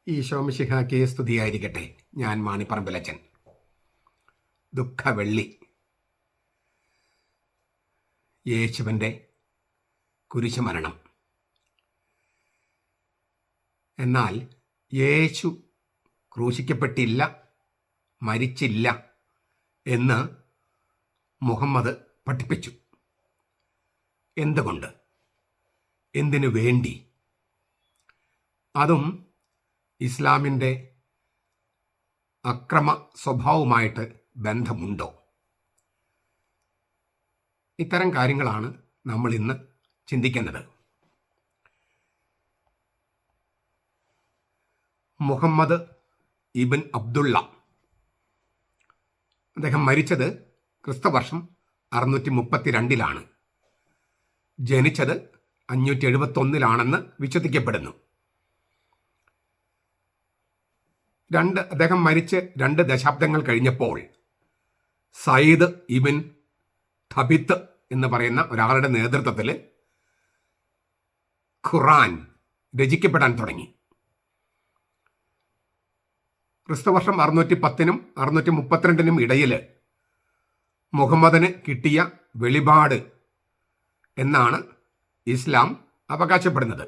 ഈശോ മിശിഹായ്ക്ക് സ്തുതിയായിരിക്കട്ടെ. ഞാൻ മാണിപ്പറമ്പിലച്ചൻ. ദുഃഖവെള്ളി, യേശുവിൻ്റെ കുരിശുമരണം. എന്നാൽ യേശു ക്രൂശിക്കപ്പെട്ടില്ല, മരിച്ചില്ല എന്ന് മുഹമ്മദ് പഠിപ്പിച്ചു. എന്തുകൊണ്ട്? എന്തിനു വേണ്ടി? അതും ഇസ്ലാമിൻ്റെ അക്രമ സ്വഭാവവുമായിട്ട് ബന്ധമുണ്ടോ? ഇത്തരം കാര്യങ്ങളാണ് നമ്മൾ ഇന്ന് ചിന്തിക്കുന്നത്. മുഹമ്മദ് ഇബ്ൻ അബ്ദുള്ള, അദ്ദേഹം മരിച്ചത് ക്രിസ്തുവർഷം 632 ജനിച്ചത് 571 വിശ്വസിക്കപ്പെടുന്നു. അദ്ദേഹം മരിച്ച് 2 ദശാബ്ദങ്ങൾ കഴിഞ്ഞപ്പോൾ സയ്യിദ് ഇബ്ൻ തബിത്ത് എന്ന് പറയുന്ന ഒരാളുടെ നേതൃത്വത്തിൽ ഖുറാൻ രചിക്കപ്പെടാൻ തുടങ്ങി. ക്രിസ്തുവർഷം 610 632 ഇടയിൽ മുഹമ്മദിന് കിട്ടിയ വെളിപാട് എന്നാണ് ഇസ്ലാം അവകാശപ്പെടുന്നത്.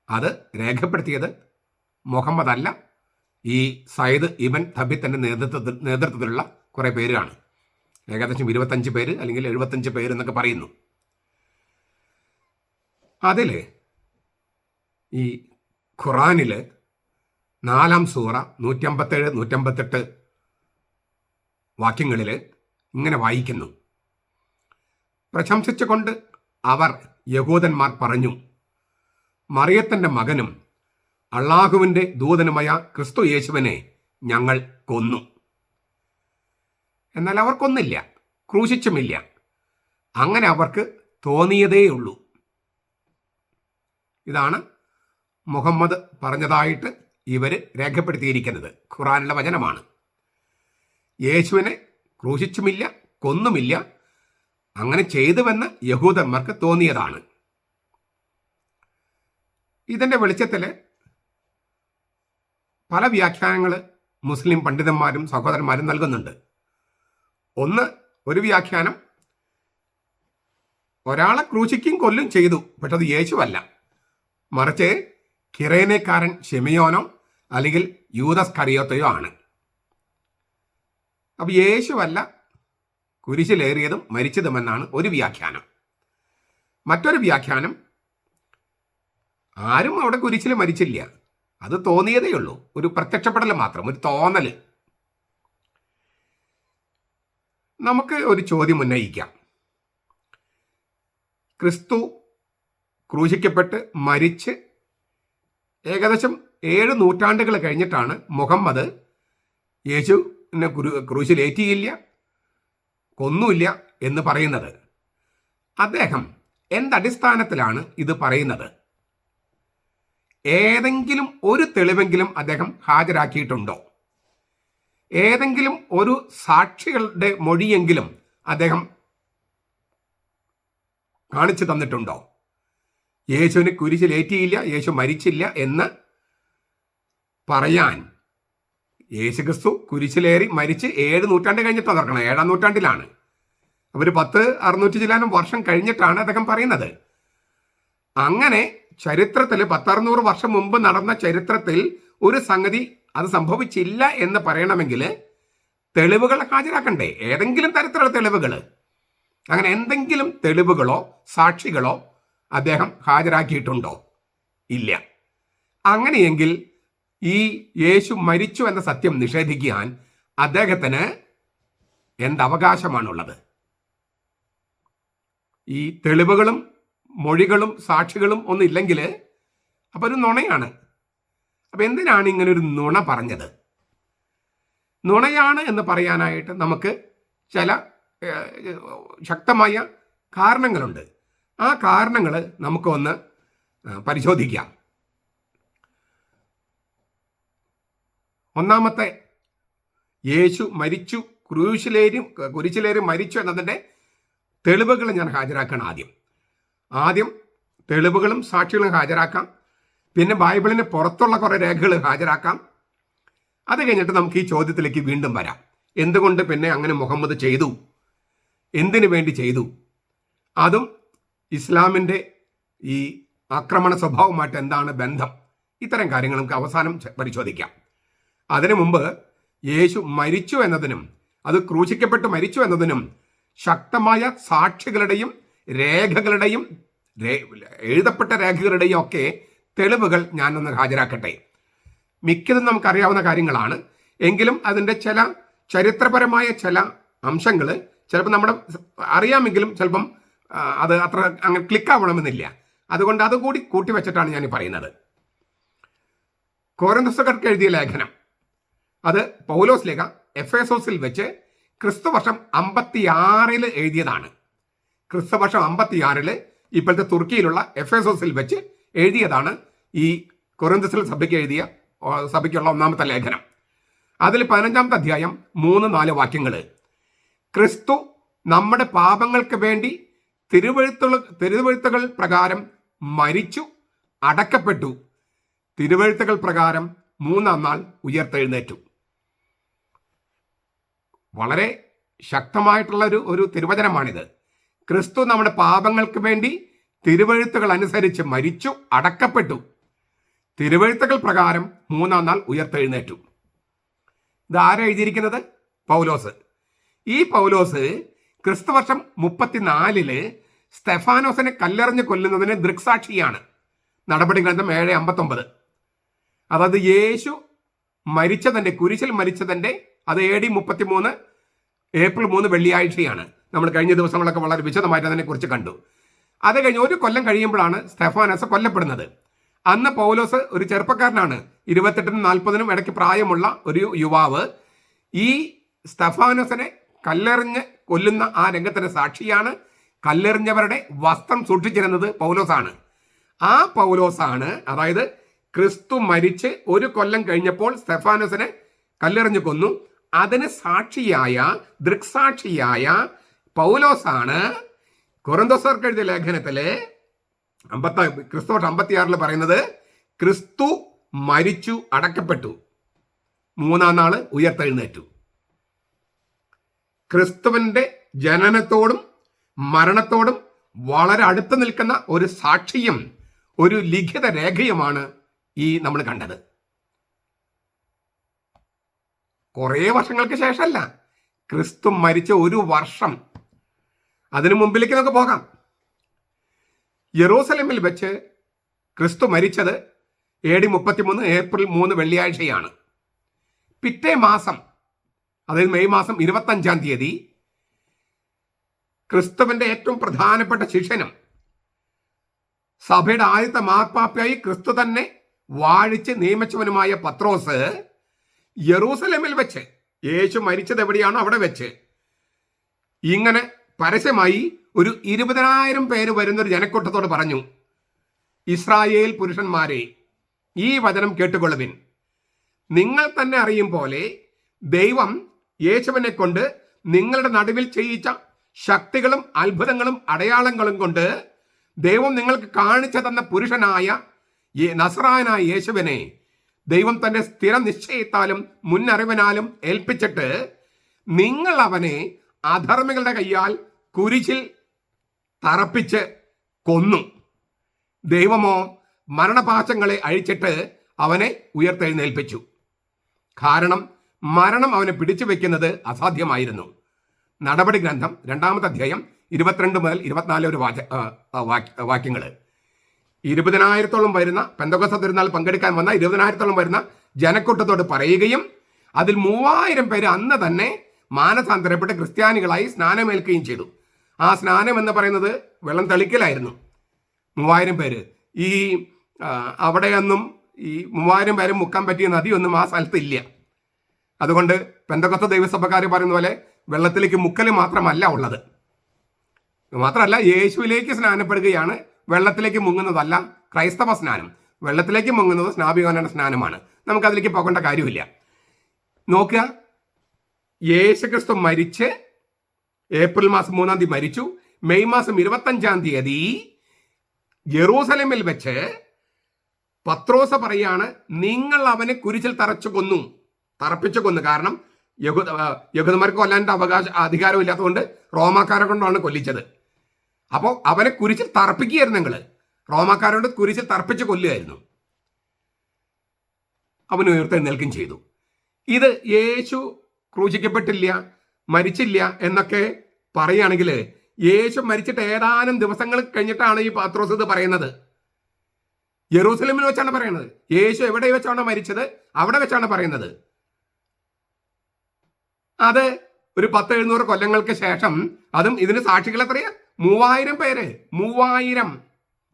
അത് രേഖപ്പെടുത്തിയത് മുഹമ്മദ് അല്ല, ഈ സയ്യിദ് ഇബ്ൻ തബിത്തിന്റെ നേതൃത്വത്തിലുള്ള കുറേ പേരാണ്. ഏകദേശം 25 പേര് അല്ലെങ്കിൽ 75 പേര് എന്നൊക്കെ പറയുന്നു. അതിൽ ഈ ഖുറാനിൽ 4-ാം സൂറ 157 158 വാക്യങ്ങളിൽ ഇങ്ങനെ വായിക്കുന്നു: പ്രശംസിച്ചുകൊണ്ട് അവർ യഹൂദന്മാർ പറഞ്ഞു, മറിയത്തിന്റെ മകനും അള്ളാഹുവിൻ്റെ ദൂതനുമായ ക്രിസ്തു യേശുവിനെ ഞങ്ങൾ കൊന്നു. എന്നാൽ അവർ കൊന്നില്ല, ക്രൂശിച്ചുമില്ല. അങ്ങനെ അവർക്ക് തോന്നിയതേയുള്ളൂ. ഇതാണ് മുഹമ്മദ് പറഞ്ഞതായിട്ട് ഇവർ രേഖപ്പെടുത്തിയിരിക്കുന്നത്. ഖുറാനിലെ വചനമാണ്. യേശുവിനെ ക്രൂശിച്ചുമില്ല, കൊന്നുമില്ല. അങ്ങനെ ചെയ്തുവെന്ന് യഹൂദന്മാർക്ക് തോന്നിയതാണ്. ഇതിൻ്റെ വെളിച്ചത്തിൽ പല വ്യാഖ്യാനങ്ങൾ മുസ്ലിം പണ്ഡിതന്മാരും സഹോദരന്മാരും നൽകുന്നുണ്ട്. ഒരു വ്യാഖ്യാനം, ഒരാളെ ക്രൂശിക്കും കൊല്ലും ചെയ്തു, പക്ഷെ അത് യേശുവല്ല, മറിച്ച് കിറേനക്കാരൻ ഷിമിയോനോ അല്ലെങ്കിൽ യൂദസ് കറിയോത്തയോ ആണ്. അപ്പൊ യേശുവല്ല കുരിശിലേറിയതും മരിച്ചതുമെന്നാണ് ഒരു വ്യാഖ്യാനം. മറ്റൊരു വ്യാഖ്യാനം, ആരും അവിടെ കുരിശിൽ മരിച്ചില്ല, അത് തോന്നിയതേയുള്ളൂ, ഒരു പ്രത്യക്ഷപ്പെടൽ മാത്രം, ഒരു തോന്നൽ. നമുക്ക് ഒരു ചോദ്യം ഉന്നയിക്കാം. ക്രിസ്തു ക്രൂശിക്കപ്പെട്ട് മരിച്ച് ഏകദേശം 7 നൂറ്റാണ്ടുകൾ കഴിഞ്ഞിട്ടാണ് മുഹമ്മദ് യേശുവിനെ ക്രൂശിലേറ്റിയില്ല, കൊന്നുമില്ല എന്ന് പറയുന്നത്. അദ്ദേഹം എന്തടിസ്ഥാനത്തിലാണ് ഇത് പറയുന്നത്? ഏതെങ്കിലും ഒരു തെളിവെങ്കിലും അദ്ദേഹം ഹാജരാക്കിയിട്ടുണ്ടോ? ഏതെങ്കിലും ഒരു സാക്ഷികളുടെ മൊഴിയെങ്കിലും അദ്ദേഹം കാണിച്ചു തന്നിട്ടുണ്ടോ? യേശുവിന് കുരിശിലേറ്റിയില്ല, യേശു മരിച്ചില്ല എന്ന് പറയാൻ യേശുക്രിസ്തു കുരിശിലേറി മരിച്ച് 7 നൂറ്റാണ്ട് കഴിഞ്ഞിട്ടാണ് തുറക്കണം. 7-ാം നൂറ്റാണ്ടിലാണ്. അവർ 600 ചില്ലാനും വർഷം കഴിഞ്ഞിട്ടാണ് അദ്ദേഹം പറയുന്നത്. അങ്ങനെ ചരിത്രത്തിൽ 600 വർഷം മുമ്പ് നടന്ന ചരിത്രത്തിൽ ഒരു സംഗതി അത് സംഭവിച്ചില്ല എന്ന് പറയണമെങ്കിൽ തെളിവുകൾ ഹാജരാക്കണ്ടേ? ഏതെങ്കിലും തരത്തിലുള്ള തെളിവുകൾ. അങ്ങനെ എന്തെങ്കിലും തെളിവുകളോ സാക്ഷികളോ അദ്ദേഹം ഹാജരാക്കിയിട്ടുണ്ടോ? ഇല്ല. അങ്ങനെയെങ്കിൽ ഈ യേശു മരിച്ചു എന്ന സത്യം നിഷേധിക്കാൻ അദ്ദേഹത്തിന് എന്തവകാശമാണുള്ളത്? ഈ തെളിവുകളും മൊഴികളും സാക്ഷികളും ഒന്നും ഇല്ലെങ്കിൽ അപ്പം ഒരു നുണയാണ്. അപ്പം എന്തിനാണ് ഇങ്ങനെ ഒരു നുണ പറഞ്ഞത്? നുണയാണ് എന്ന് പറയാനായിട്ട് നമുക്ക് ചില ശക്തമായ കാരണങ്ങളുണ്ട്. ആ കാരണങ്ങൾ നമുക്കൊന്ന് പരിശോധിക്കാം. ഒന്നാമത്തെ, യേശു മരിച്ചു, കുരിശിലേറി മരിച്ചു എന്നതിൻ്റെ തെളിവുകൾ ഞാൻ ഹാജരാക്കണം. ആദ്യം തെളിവുകളും സാക്ഷികളും ഹാജരാക്കാം. പിന്നെ ബൈബിളിന് പുറത്തുള്ള കുറേ രേഖകൾ ഹാജരാക്കാം. അത് കഴിഞ്ഞിട്ട് നമുക്ക് ഈ ചോദ്യത്തിലേക്ക് വീണ്ടും വരാം. എന്തുകൊണ്ട് പിന്നെ അങ്ങനെ മുഹമ്മദ് ചെയ്തു, എന്തിനു വേണ്ടി ചെയ്തു, അതും ഇസ്ലാമിൻ്റെ ഈ ആക്രമണ സ്വഭാവമായിട്ട് എന്താണ് ബന്ധം, ഇത്തരം കാര്യങ്ങൾ നമുക്ക് അവസാനം പരിശോധിക്കാം. അതിനു മുമ്പ് യേശു മരിച്ചു എന്നതിനും അത് ക്രൂശിക്കപ്പെട്ട് മരിച്ചു എന്നതിനും ശക്തമായ സാക്ഷികളുടെയും രേഖകളുടെയും എഴുതപ്പെട്ട രേഖകളുടെയും ഒക്കെ തെളിവുകൾ ഞാനൊന്ന് ഹാജരാക്കട്ടെ. മിക്കതും നമുക്കറിയാവുന്ന കാര്യങ്ങളാണ്, എങ്കിലും അതിൻ്റെ ചില ചരിത്രപരമായ ചില അംശങ്ങൾ ചിലപ്പോൾ നമ്മുടെ അറിയാമെങ്കിലും ചിലപ്പം അത് അത്ര അങ്ങനെ ക്ലിക്കാവണമെന്നില്ല. അതുകൊണ്ട് അതുകൂടി കൂട്ടിവെച്ചിട്ടാണ് ഞാൻ പറയുന്നത്. കൊരിന്ത്യർക്കാർക്ക് എഴുതിയ ലേഖനം അത് പൗലോസ് ലേഖ എഫേസോസിൽ വെച്ച് ക്രിസ്തുവർഷം 56 എഴുതിയതാണ്. ക്രിസ്തുവർഷം 56 ഇപ്പോഴത്തെ തുർക്കിയിലുള്ള എഫേസോസിൽ വെച്ച് എഴുതിയതാണ് ഈ കൊരിന്ത്യർ സഭയ്ക്കുള്ള ഒന്നാമത്തെ ലേഖനം. അതിൽ 15-ാമത്തെ അധ്യായം 3-4 വാക്യങ്ങൾ, ക്രിസ്തു നമ്മുടെ പാപങ്ങൾക്ക് വേണ്ടി തിരുവെഴുത്തുകൾ പ്രകാരം മരിച്ചു അടക്കപ്പെട്ടു, തിരുവെഴുത്തുകൾ പ്രകാരം 3-ാം നാൾ ഉയർത്തെഴുന്നേറ്റു. വളരെ ശക്തമായിട്ടുള്ള ഒരു തിരുവചനമാണിത്. ക്രിസ്തു നമ്മുടെ പാപങ്ങൾക്ക് വേണ്ടി തിരുവെഴുത്തുകൾ അനുസരിച്ച് മരിച്ചു അടക്കപ്പെട്ടു, തിരുവെഴുത്തുകൾ പ്രകാരം 3-ാം നാൾ ഉയർത്തെഴുന്നേറ്റു. ഇത് ആരാ എഴുതിയിരിക്കുന്നത്? പൗലോസ്. ഈ പൗലോസ് ക്രിസ്തുവർഷം 34 സ്തെഫാനോസിനെ കല്ലെറിഞ്ഞ് കൊല്ലുന്നതിന് ദൃക്സാക്ഷിയാണ്. നടപടി ഗ്രന്ഥം 7:59. അതായത് യേശു മരിച്ചതിൻ്റെ, കുരിശിൽ മരിച്ചതിൻ്റെ അത് AD 33 ഏപ്രിൽ 3 വെള്ളിയാഴ്ചയാണ്. നമ്മൾ കഴിഞ്ഞ ദിവസങ്ങളൊക്കെ വളരെ വിശദമായിട്ട് അതിനെക്കുറിച്ച് കണ്ടു. അത് കഴിഞ്ഞ് 1 കൊല്ലം കഴിയുമ്പോഴാണ് സ്തെഫാനോസ് കൊല്ലപ്പെടുന്നത്. അന്ന് പൗലോസ് ഒരു ചെറുപ്പക്കാരനാണ്, 28-നും 40-നും ഇടയ്ക്ക് പ്രായമുള്ള ഒരു യുവാവ്. ഈ സ്തെഫാനോസിനെ കല്ലെറിഞ്ഞ് കൊല്ലുന്ന ആ രംഗത്തിന് സാക്ഷിയാണ്. കല്ലെറിഞ്ഞവരുടെ വസ്ത്രം സൂക്ഷിച്ചിരുന്നത് പൗലോസാണ്. ആ പൗലോസാണ്, അതായത് ക്രിസ്തു മരിച്ച് 1 കൊല്ലം കഴിഞ്ഞപ്പോൾ സ്തെഫാനോസിനെ കല്ലെറിഞ്ഞ് കൊന്നു. അതിന് സാക്ഷിയായ ദൃക്സാക്ഷിയായ പൗലോസാണ് കൊരിന്ത്യർക്ക് എഴുതിയ ലേഖനത്തിലെ ക്രിസ്തു 56 പറയുന്നത്, ക്രിസ്തു മരിച്ചു അടക്കപ്പെട്ടു, 3-ാം നാൾ ഉയർത്തെഴുന്നേറ്റു. ക്രിസ്തുവിൻ്റെ ജനനത്തോടും മരണത്തോടും വളരെ അടുത്ത് നിൽക്കുന്ന ഒരു സാക്ഷിയും ഒരു ലിഖിത രേഖയുമാണ് ഈ നമ്മൾ കണ്ടത്. കുറേ വർഷങ്ങൾക്ക് ശേഷമല്ല, ക്രിസ്തു മരിച്ച 1 വർഷം അതിനു മുമ്പിലേക്ക് നമുക്ക് പോകാം. യെറൂസലേമിൽ വെച്ച് ക്രിസ്തു മരിച്ചത് AD 33 ഏപ്രിൽ 3 വെള്ളിയാഴ്ചയാണ്. പിറ്റേ മാസം, അതായത് മെയ് മാസം 25-ാം തീയതി ക്രിസ്തുവിൻ്റെ ഏറ്റവും പ്രധാനപ്പെട്ട ശിഷ്യനും സഭയുടെ ആദ്യത്തെ മാർപ്പാപ്പയായി ക്രിസ്തു തന്നെ വാഴിച്ച് നിയമിച്ചവനുമായ പത്രോസ് യെറൂസലേമിൽ വെച്ച്, യേശു മരിച്ചത് എവിടെയാണോ അവിടെ വെച്ച്, ഇങ്ങനെ പരസ്യമായി ഒരു 20,000 പേര് വരുന്നൊരു ജനക്കൂട്ടത്തോട് പറഞ്ഞു, ഇസ്രായേൽ പുരുഷന്മാരെ, ഈ വചനം കേട്ടുകൊള്ളുവിൻ. നിങ്ങൾ തന്നെ അറിയും പോലെ ദൈവം യേശുവിനെ കൊണ്ട് നിങ്ങളുടെ നടുവിൽ ചെയ്യിച്ച ശക്തികളും അത്ഭുതങ്ങളും അടയാളങ്ങളും കൊണ്ട് ദൈവം നിങ്ങൾക്ക് കാണിച്ചു തന്ന പുരുഷനായ നസറായനായ യേശുവിനെ ദൈവം തന്റെ സ്ഥിര നിശ്ചയത്താലും മുന്നറിവിനാലും ഏൽപ്പിച്ചിട്ട് നിങ്ങൾ അവനെ അധർമ്മികളുടെ കയ്യാൽ കുരിശിൽ തറപ്പിച്ച് കൊന്നു. ദൈവമോ മരണപാശങ്ങളെ അഴിച്ചിട്ട് അവനെ ഉയർത്തെഴുന്നേൽപ്പിച്ചു. കാരണം മരണം അവനെ പിടിച്ചു വെക്കുന്നത് അസാധ്യമായിരുന്നു. നടപടി ഗ്രന്ഥം 2-ാമത്തെ അധ്യായം 22 മുതൽ 24 വാക്യങ്ങൾ. 20,000-ഓളം വരുന്ന പെന്തക്കോസ്ത് തിരുനാൾ പങ്കെടുക്കാൻ വന്ന 20,000-ഓളം വരുന്ന ജനക്കൂട്ടത്തോട് പറയുകയും അതിൽ 3,000 പേര് അന്ന് തന്നെ മാനസാന്തരപ്പെട്ട് ക്രിസ്ത്യാനികളായി സ്നാനമേൽക്കുകയും ചെയ്തു. ആ സ്നാനം എന്ന് പറയുന്നത് വെള്ളം തെളിക്കലായിരുന്നു. 3,000 പേര്. ഈ അവിടെയൊന്നും ഈ 3,000 പേരും മുക്കാൻ പറ്റിയ നദിയൊന്നും ആ സ്ഥലത്ത് ഇല്ല. അതുകൊണ്ട് പെന്തക്കോസ്ത് ദൈവസഭക്കാർ പറയുന്ന പോലെ വെള്ളത്തിലേക്ക് മുക്കൽ മാത്രമല്ല ഉള്ളത്. മാത്രമല്ല, യേശുവിലേക്ക് സ്നാനപ്പെടുകയാണ്, വെള്ളത്തിലേക്ക് മുങ്ങുന്നതല്ല ക്രൈസ്തവ സ്നാനം. വെള്ളത്തിലേക്ക് മുങ്ങുന്നത് സ്നാപികോനയുടെ സ്നാനമാണ്. നമുക്കതിലേക്ക് പോകേണ്ട കാര്യമില്ല. നോക്കുക, യേശുക്രിസ്തു മരിച്ച് ഏപ്രിൽ മാസം 3-ാം തീയതി മരിച്ചു. മെയ് മാസം 25-ാം തീയതി യെറൂസലേമിൽ വെച്ച് പത്രോസ് പറയാണ്, നിങ്ങൾ അവനെ കുരിശിൽ തറപ്പിച്ചു കൊന്നു. കാരണം യഹൂദന്മാർക്ക് കൊല്ലാൻ്റെ അധികാരം ഇല്ലാത്തതുകൊണ്ട് റോമാക്കാരെ കൊണ്ടാണ് കൊല്ലിച്ചത്. അപ്പോൾ അവനെ കുരിശിൽ തറപ്പിക്കുകയായിരുന്നു. നിങ്ങൾ റോമാക്കാരോട് കുരിശിൽ തറപ്പിച്ച് കൊല്ലുകയായിരുന്നു. അവൻ ഉയർത്തെഴുന്നേൽക്കുകയും ചെയ്തു. ഇത് യേശു ക്രൂശിക്കപ്പെട്ടില്ല, മരിച്ചില്ല എന്നൊക്കെ പറയുകയാണെങ്കിൽ യേശു മരിച്ചിട്ട് ഏതാനും ദിവസങ്ങൾ കഴിഞ്ഞിട്ടാണ് ഈ പത്രോസ് ഇത് പറയുന്നത്. യെറൂസലേമിൽ വെച്ചാണ് പറയുന്നത്. യേശു എവിടെ വെച്ചാണ് മരിച്ചത്, അവിടെ വെച്ചാണ് പറയുന്നത്. അത് ഒരു 1000-700 കൊല്ലങ്ങൾക്ക് ശേഷം. അതും ഇതിന് സാക്ഷികൾ എത്രയാ? 3000 പേര്.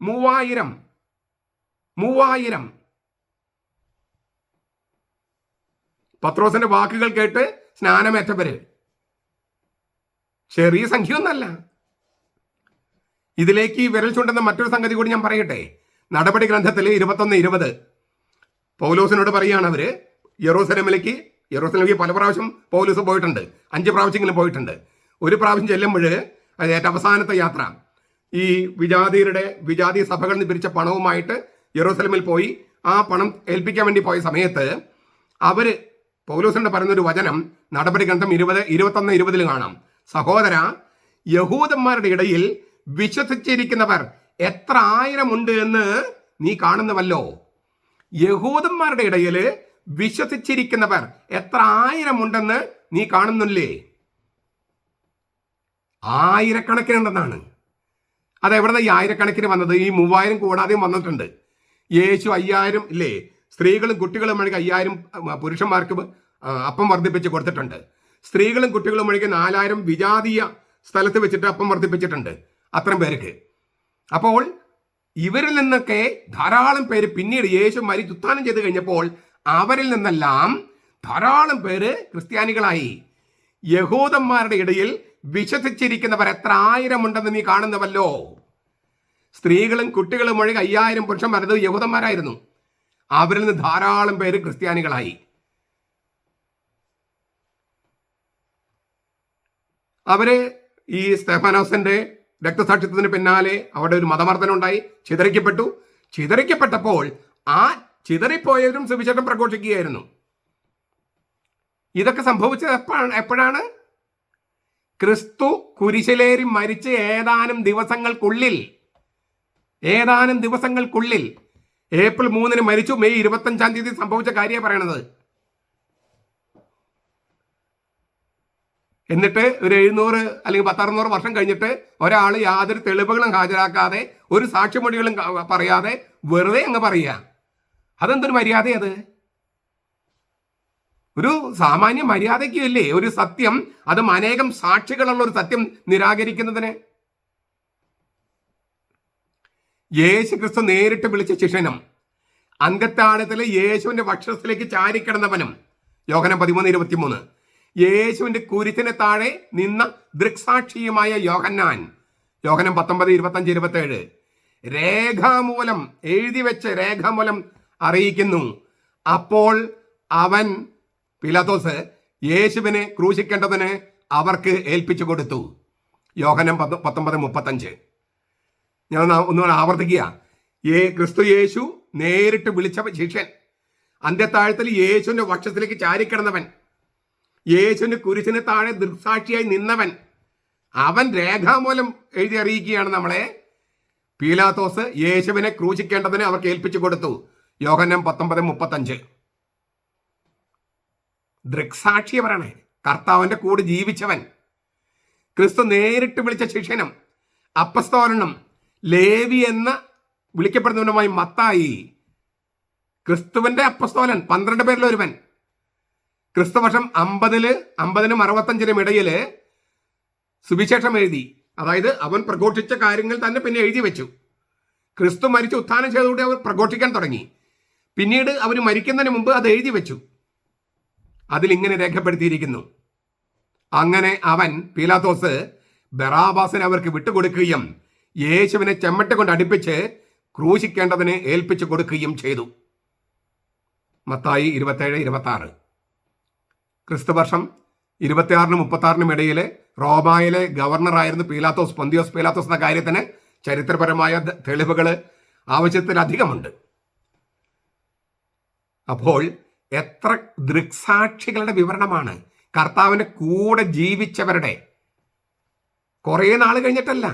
3000 പത്രോസിന്റെ വാക്കുകൾ കേട്ട് സ്നാനമേറ്റവര്. ചെറിയ സംഖ്യയൊന്നല്ല. ഇതിലേക്ക് വിരൽ ചൂണ്ടുന്ന മറ്റൊരു സംഗതി കൂടി ഞാൻ പറയട്ടെ. നടപടി ഗ്രന്ഥത്തിൽ 21:20 പൗലോസിനോട് പറയുകയാണ്. അവര് യെറൂസലേമിലേക്ക് പല പ്രാവശ്യം പൗലോസ് പോയിട്ടുണ്ട്. 5 പ്രാവശ്യമെങ്കിലും പോയിട്ടുണ്ട്. ഒരു പ്രാവശ്യം ചെല്ലുമ്പോൾ അത് ഏറ്റവും അവസാനത്തെ യാത്ര ഈ വിജാതി സഭകളിൽ നിന്ന് പിരിച്ച പണവുമായിട്ട് യെറൂസലേമിൽ പോയി ആ പണം ഏൽപ്പിക്കാൻ വേണ്ടി പോയ സമയത്ത് അവര് പൗലോസിനോട് പറയുന്നൊരു വചനം നടപടി ഗ്രന്ഥം 21:20 കാണാം. സഹോദര, യഹൂദന്മാരുടെ ഇടയിൽ വിശ്വസിച്ചിരിക്കുന്നവർ എത്ര 1000 ഉണ്ട് എന്ന് നീ കാണുന്നുവല്ലോ. യഹൂദന്മാരുടെ ഇടയിൽ വിശ്വസിച്ചിരിക്കുന്നവർ എത്ര 1000 ഉണ്ടെന്ന് നീ കാണുന്നില്ലേ? 1000 ഉണ്ടെന്നാണ്. അതെവിടെ ഈ 1000 വന്നത്? ഈ 3000 കൂടാതെയും വന്നിട്ടുണ്ട്. യേശു 5000 ഇല്ലേ, സ്ത്രീകളും കുട്ടികളും വഴിക്ക് 5000 പുരുഷന്മാർക്ക് അപ്പം വർദ്ധിപ്പിച്ച് കൊടുത്തിട്ടുണ്ട്. സ്ത്രീകളും കുട്ടികളും വഴിക്ക് 4000 വിജാതീയ സ്ഥലത്ത് വെച്ചിട്ട് അപ്പം വർദ്ധിപ്പിച്ചിട്ടുണ്ട് അത്രയും പേർക്ക്. അപ്പോൾ ഇവരിൽ നിന്നൊക്കെ ധാരാളം പേര് പിന്നീട് യേശു ഉത്ഥാനം ചെയ്ത് കഴിഞ്ഞപ്പോൾ അവരിൽ നിന്നെല്ലാം ധാരാളം പേര് ക്രിസ്ത്യാനികളായി. യഹൂദന്മാരുടെ ഇടയിൽ വിശ്വസിച്ചിരിക്കുന്നവർ എത്ര 1000 ഉണ്ടെന്ന് നീ കാണുന്നവല്ലോ. സ്ത്രീകളും കുട്ടികളും ഒഴികെ 5000 പുരുഷന്മാർ യഹൂദന്മാരായിരുന്നു. അവരിൽ നിന്ന് ധാരാളം പേര് ക്രിസ്ത്യാനികളായി. അവര് ഈ സ്തെഫാനോസിന്റെ രക്തസാക്ഷിത്വത്തിന് പിന്നാലെ അവിടെ ഒരു മതമർദ്ദനം ഉണ്ടായി, ചിതറിക്കപ്പെട്ടപ്പോൾ ആ ചിതറിപ്പോയവരും സുവിശേഷം പ്രഘോഷിക്കുകയായിരുന്നു. ഇതൊക്കെ സംഭവിച്ചത് എപ്പോഴാണ്? ക്രിസ്തു കുരിശിലേറി മരിച്ച് ഏതാനും ദിവസങ്ങൾക്കുള്ളിൽ ഏപ്രിൽ 3 മരിച്ചു. മെയ് 25 സംഭവിച്ച കാര്യമാണ് പറയണത്. എന്നിട്ട് ഒരു 700 അല്ലെങ്കിൽ 600 വർഷം കഴിഞ്ഞിട്ട് ഒരാൾ യാതൊരു തെളിവുകളും ഹാജരാക്കാതെ ഒരു സാക്ഷിമൊഴികളും പറയാതെ വെറുതെ അങ്ങ് പറയുക. അതെന്തൊരു മര്യാദ? അത് ഒരു സാമാന്യ മര്യാദയ്ക്കും ഇല്ലേ ഒരു സത്യം? അതും അനേകം സാക്ഷികളുള്ള ഒരു സത്യം നിരാകരിക്കുന്നതിന്. യേശു ക്രിസ്തു നേരിട്ട് വിളിച്ച ശിഷ്യനും അങ്കത്താഴത്തിലെ യേശുവിന്റെ വക്ഷത്തിലേക്ക് ചാരിക്കിടന്നവനും യോഹന്നാൻ 13:23 യേശുവിന്റെ കുരിശിന് താഴെ നിന്ന ദൃക്സാക്ഷിയുമായ യോഹന്നാൻ 19:25-27 രേഖാമൂലം രേഖാമൂലം അറിയിക്കുന്നു. അപ്പോൾ അവൻ പീലാത്തോസ് യേശുവിനെ ക്രൂശിക്കേണ്ടതിന് അവർക്ക് ഏൽപ്പിച്ചു കൊടുത്തു. യോഹന്നാൻ 19:35. ഞാൻ ഒന്നുകൂടെ ആവർത്തിക്കുക. ക്രിസ്തു യേശു നേരിട്ട് വിളിച്ച ശിഷ്യൻ, അന്ത്യത്താഴത്തിൽ യേശുവിന്റെ വക്ഷത്തിലേക്ക് ചാരിക്കിടന്നവൻ, യേശുവിന്റെ കുരിശിന് താഴെ ദൃക്സാക്ഷിയായി നിന്നവൻ, അവൻ രേഖാമൂലം എഴുതി അറിയിക്കുകയാണ് നമ്മളെ. പീലാത്തോസ് യേശുവിനെ ക്രൂശിക്കേണ്ടതിന് അവർക്ക് ഏൽപ്പിച്ചു കൊടുത്തു. യോഹന്നാൻ 19:35. ദൃക്സാക്ഷിയെ പറയണേ, കർത്താവിന്റെ കൂടെ ജീവിച്ചവൻ, ക്രിസ്തു നേരിട്ട് വിളിച്ച ശിഷ്യനും അപ്പസ്തോലനും ലേവി എന്ന് വിളിക്കപ്പെടുന്നവനുമായി മത്തായി, ക്രിസ്തുവിന്റെ അപ്പസ്തോലൻ 12 പേരിൽ ഒരുവൻ. ക്രിസ്തുവർഷം 50-നും 65-നും ഇടയില് സുവിശേഷം എഴുതി. അതായത് അവൻ പ്രഘോഷിച്ച കാര്യങ്ങൾ തന്നെ പിന്നെ എഴുതി വെച്ചു. ക്രിസ്തു മരിച്ച് ഉത്ഥാനം ചെയ്തതോടെ അവർ പ്രഘോഷിക്കാൻ തുടങ്ങി. പിന്നീട് അവർ മരിക്കുന്നതിന് മുമ്പ് അത് എഴുതി വെച്ചു. അതിലിങ്ങനെ രേഖപ്പെടുത്തിയിരിക്കുന്നു. അങ്ങനെ അവൻ പീലാത്തോസ് ബറാബാസിനെ അവർക്ക് വിട്ടുകൊടുക്കുകയും യേശുവിനെ ചെമ്മട്ട കൊണ്ട് അടുപ്പിച്ച് ക്രൂശിക്കേണ്ടതിന് ഏൽപ്പിച്ചു കൊടുക്കുകയും ചെയ്തു. മത്തായി 27-26. ക്രിസ്തുവർഷം 26-നും 36-നും ഇടയിൽ റോമായിലെ ഗവർണറായിരുന്നു പീലാത്തോസ്, പൊന്തിയോസ് പീലാത്തോസ് എന്ന കാര്യത്തിന് ചരിത്രപരമായ തെളിവുകൾ ആവശ്യത്തിലധികമുണ്ട്. അപ്പോൾ എത്ര ദൃക്സാക്ഷികളുടെ വിവരണമാണ്! കർത്താവിൻ്റെ കൂടെ ജീവിച്ചവരുടെ, കുറേ നാൾ കഴിഞ്ഞിട്ടല്ല,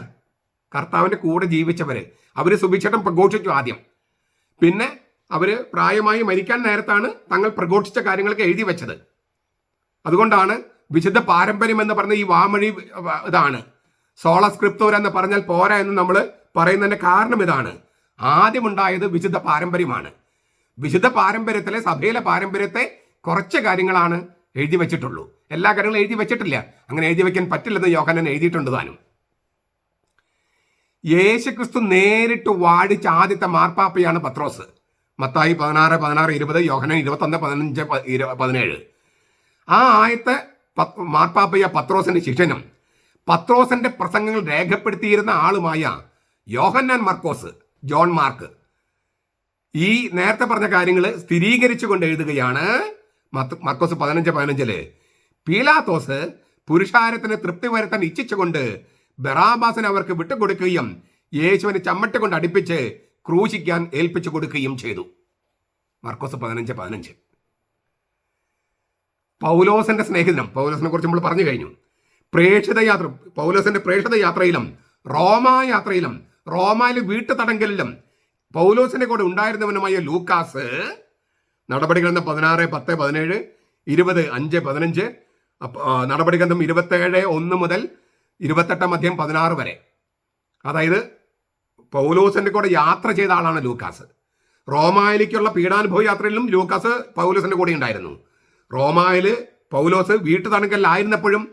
കർത്താവിൻ്റെ കൂടെ ജീവിച്ചവർ, അവർ സുവിശേഷം പ്രഘോഷിച്ചു ആദ്യം. പിന്നെ അവർ പ്രായമായി മരിക്കാൻ നേരത്താണ് തങ്ങൾ പ്രഘോഷിച്ച കാര്യങ്ങളൊക്കെ എഴുതി വെച്ചത്. അതുകൊണ്ടാണ് വിശുദ്ധ പാരമ്പര്യം എന്ന് പറഞ്ഞ ഈ വാമൊഴി ഇതാണ്. സോള സ്ക്രിപ്തൂര എന്ന് പറഞ്ഞാൽ പോരാ എന്ന് നമ്മൾ പറയുന്നതിൻ്റെ കാരണം ഇതാണ്. ആദ്യമുണ്ടായത് വിശുദ്ധ പാരമ്പര്യമാണ്. വിശുദ്ധ പാരമ്പര്യത്തിലെ, സഭയിലെ പാരമ്പര്യത്തെ കുറച്ച് കാര്യങ്ങളാണ് എഴുതി വെച്ചിട്ടുള്ളൂ. എല്ലാ കാര്യങ്ങളും എഴുതി വെച്ചിട്ടില്ല. അങ്ങനെ എഴുതി വെക്കാൻ പറ്റില്ലെന്ന് യോഹന്നാൻ എഴുതിയിട്ടുണ്ട് താനും. യേശുക്രിസ്തു നേരിട്ട് വാഴിച്ച ആദ്യത്തെ മാർപ്പാപ്പയാണ് പത്രോസ്. മത്തായി 16:20, യോഹന്നാൻ 21:15-17. ആ ആദ്യത്തെ മാർപ്പാപ്പയ പത്രോസിന്റെ ശിഷ്യനും പത്രോസിന്റെ പ്രസംഗങ്ങൾ രേഖപ്പെടുത്തിയിരുന്ന ആളുമായ യോഹന്നാൻ മർക്കോസ്, ജോൺ മാർക്ക്, ഈ നേരത്തെ പറഞ്ഞ കാര്യങ്ങൾ സ്ഥിരീകരിച്ചുകൊണ്ട് എഴുതുകയാണ്. മർക്കോസ് 15:15 പീലാത്തോസ് പുരുഷാരത്തിന് തൃപ്തി വരുത്താൻ ഇച്ഛിച്ചുകൊണ്ട് ബറാബാസിനെ അവർക്ക് വിട്ടുകൊടുക്കുകയും യേശുവിനെ ചമ്മട്ട് കൊണ്ട് അടുപ്പിച്ച് ക്രൂശിക്കാൻ ഏൽപ്പിച്ചു കൊടുക്കുകയും ചെയ്തു. മർക്കോസ് 15:15. പൗലോസിന്റെ സ്നേഹിതനും, പൗലോസിനെ കുറിച്ച് നമ്മൾ പറഞ്ഞു കഴിഞ്ഞു. പ്രേക്ഷിതയാത്ര, പൗലോസിന്റെ പ്രേക്ഷിതയാത്രയിലും റോമായാത്രയിലും റോമായിലെ വീട്ടുതടങ്കലിലും പൗലോസിന്റെ കൂടെ ഉണ്ടായിരുന്നവനുമായ ലൂക്കാസ്, നടപടിഗ്രന്ഥം 16:10-17, 20:5-15, നടപടിഗ്രന്ഥം 27:1 മുതൽ 28:16 വരെ. അതായത് പൗലോസിന്റെ കൂടെ യാത്ര ചെയ്ത ആളാണ് ലൂക്കാസ്. റോമായിലേക്കുള്ള പീഡാനുഭവ യാത്രയിലും ലൂക്കാസ് പൗലോസിന്റെ കൂടെ ഉണ്ടായിരുന്നു. റോമായിൽ പൗലോസ് വീട്ടുതടങ്കലിലായിരുന്നപ്പോഴും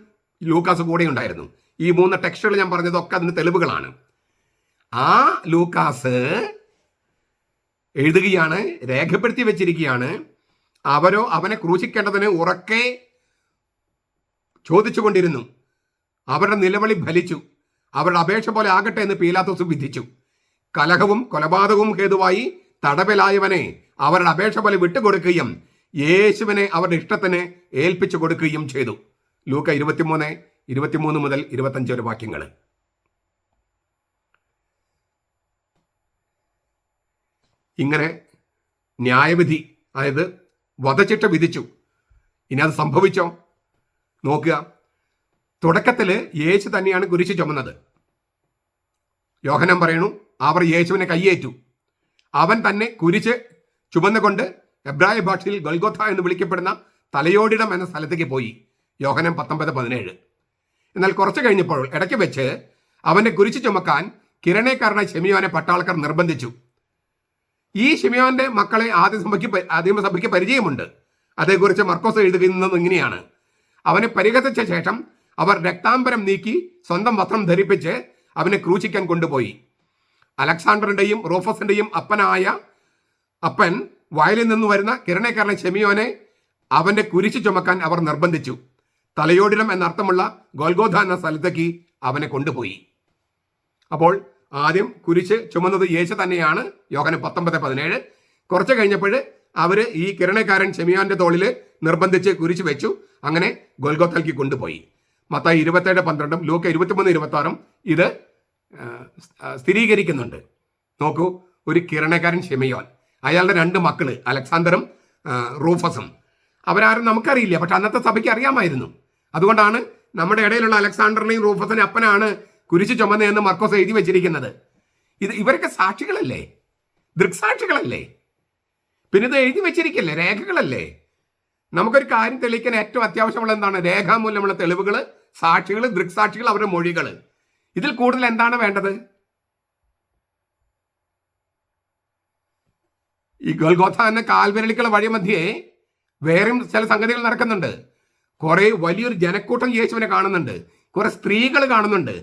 ലൂക്കാസ് കൂടെ ഉണ്ടായിരുന്നു. ഈ 3 ടെക്സ്റ്റുകൾ ഞാൻ പറഞ്ഞതൊക്കെ അതിന് തെളിവുകളാണ്. ആ ലൂക്കാസ് എഴുതുകയാണ്, രേഖപ്പെടുത്തി വെച്ചിരിക്കുകയാണ്. അവനെ ക്രൂശിക്കേണ്ടതിന് ഉറക്കെ ചോദിച്ചുകൊണ്ടിരുന്നു. അവരുടെ നിലവിളി ഫലിച്ചു. അവരുടെ അപേക്ഷ പോലെ ആകട്ടെ എന്ന് പീലാത്തോസ് വിധിച്ചു. കലഹവും കൊലപാതകവും ഹേതുവായി തടവിലായവനെ അവരുടെ അപേക്ഷ പോലെ വിട്ടുകൊടുക്കുകയും യേശുവിനെ അവരുടെ ഇഷ്ടത്തിന് ഏൽപ്പിച്ചു കൊടുക്കുകയും ചെയ്തു. ലൂക്ക 23 മുതൽ 25 വരെ വാക്യങ്ങൾ. ഇങ്ങനെ ന്യായവിധി, അതായത് വധശിക്ഷ വിധിച്ചു. ഇനി അത് സംഭവിച്ചോ? നോക്കുക. തുടക്കത്തിൽ യേശു തന്നെയാണ് കുരിശ് ചുമന്നത്. യോഹന്നാൻ പറയണു, അവർ യേശുവിനെ കയ്യേറ്റു. അവൻ തന്നെ കുരിശ് ചുമന്നുകൊണ്ട് എബ്രായ ഭാഷയിൽ ഗൊൽഗോഥ എന്ന് വിളിക്കപ്പെടുന്ന തലയോടിടം എന്ന സ്ഥലത്തേക്ക് പോയി. യോഹന്നാൻ 19:17. എന്നാൽ കുറച്ച് കഴിഞ്ഞപ്പോൾ ഇടയ്ക്ക് വെച്ച് അവന്റെ കുരിശ് ചുമക്കാൻ കിരണേക്കാരനായ ശിമിയോനെ പട്ടാളക്കാർ നിർബന്ധിച്ചു. ഈ ശിമിയോന്റെ മക്കളെ ആദിമസഭയ്ക്ക് പരിചയമുണ്ട്. അതേക്കുറിച്ച് മർക്കോസ് എഴുതുന്നത് ഇങ്ങനെയാണ്: അവനെ പരിഹസിച്ച ശേഷം അവർ രക്താംബരം നീക്കി സ്വന്തം വസ്ത്രം ധരിപ്പിച്ച് അവനെ ക്രൂശിക്കാൻ കൊണ്ടുപോയി. അലക്സാണ്ടറിന്റെയും റൂഫസിന്റെയും അപ്പൻ വയലിൽ നിന്ന് വരുന്ന കിരണേക്കാരൻ ശിമിയോനെ അവന്റെ കുരിശ് ചുമക്കാൻ അവർ നിർബന്ധിച്ചു. തലയോടിടം എന്നർത്ഥമുള്ള ഗോൽഗോഥ എന്ന സ്ഥലത്തേക്ക് അവനെ കൊണ്ടുപോയി. അപ്പോൾ ആദ്യം കുരിശ് ചുമന്നത് യേശു തന്നെയാണ്. യോഹന്നാൻ 19:17. കുറച്ച് കഴിഞ്ഞപ്പോൾ അവർ ഈ കിരണേക്കാരൻ ശിമിയോന്റെ തോളിൽ നിർബന്ധിച്ച് കുരിശ് വെച്ചു. അങ്ങനെ ഗോൽഗോഥയിലേക്ക് കൊണ്ടുപോയി. മത്തായി 27:12, ലൂക്ക 23:26 ഇത് സ്ഥിരീകരിക്കുന്നുണ്ട്. നോക്കൂ, ഒരു കിരണേക്കാരൻ ശിമിയോൻ, അയാളുടെ 2 മക്കള് അലക്സാണ്ടറും റൂഫസും. അവരാരും നമുക്കറിയില്ല, പക്ഷെ അന്നത്തെ സഭയ്ക്ക് അറിയാമായിരുന്നു. അതുകൊണ്ടാണ് നമ്മുടെ ഇടയിലുള്ള അലക്സാണ്ടറിനെയും റൂഫസിനെയും അപ്പനാണ് കുരിശ് ചുമന്നതെന്ന് മർക്കോസ് എഴുതി വെച്ചിരിക്കുന്നത്. ഇവരൊക്കെ സാക്ഷികളല്ലേ, ദൃക്സാക്ഷികളല്ലേ? പിന്നെ ഇത് എഴുതി വെച്ചിരിക്കല്ലേ, രേഖകളല്ലേ? നമുക്കൊരു കാര്യം തെളിയിക്കാൻ ഏറ്റവും അത്യാവശ്യമുള്ള എന്താണ്? രേഖാമൂലമുള്ള തെളിവുകൾ, സാക്ഷികൾ, ദൃക്സാക്ഷികൾ, അവരുടെ മൊഴികൾ. ഇതിൽ കൂടുതൽ എന്താണ് വേണ്ടത്? ഈ ഗോൽഗോഥ എന്ന കാൽവിരലിക്കുള്ള വഴിമധ്യേ വേറെയും ചില സംഗതികൾ നടക്കുന്നുണ്ട്. കുറെ വലിയൊരു ജനക്കൂട്ടം യേശുവിനെ കാണുന്നുണ്ട്, കുറെ സ്ത്രീകൾ കാണുന്നുണ്ട്.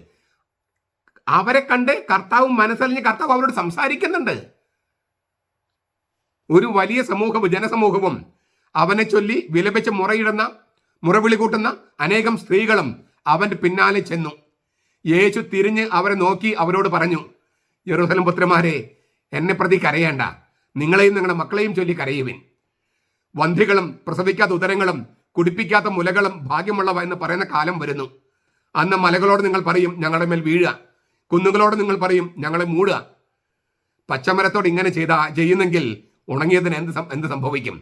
അവരെ കണ്ട് കർത്താവ് മനസ്സറിഞ്ഞ് കർത്താവ് അവരോട് സംസാരിക്കുന്നുണ്ട്. ഒരു വലിയ ജനസമൂഹവും അവനെ ചൊല്ലി വിലപിച്ച് മുറവിളി കൂട്ടുന്ന അനേകം സ്ത്രീകളും അവന്റെ പിന്നാലെ ചെന്നു. യേശു തിരിഞ്ഞ് അവരെ നോക്കി അവരോട് പറഞ്ഞു, യെരൂശലേം പുത്രന്മാരെ, എന്നെ പ്രതി കരയേണ്ട, നിങ്ങളെയും നിങ്ങളുടെ മക്കളെയും ചൊല്ലി കരയുവിൻ. വന്ധ്യകളും പ്രസവിക്കാത്ത ഉദരങ്ങളും കുടിപ്പിക്കാത്ത മുലകളും ഭാഗ്യമുള്ളവ എന്ന് പറയുന്ന കാലം വരുന്നു. അന്ന് മലകളോട് നിങ്ങൾ പറയും, ഞങ്ങളുടെ മേൽ വീഴുക. കുന്നുകളോട് നിങ്ങൾ പറയും, ഞങ്ങളെ മൂടുക. പച്ചമരത്തോട് ഇങ്ങനെ ചെയ്യുന്നെങ്കിൽ ഉണങ്ങിയതിന് എന്ത് സംഭവിക്കും?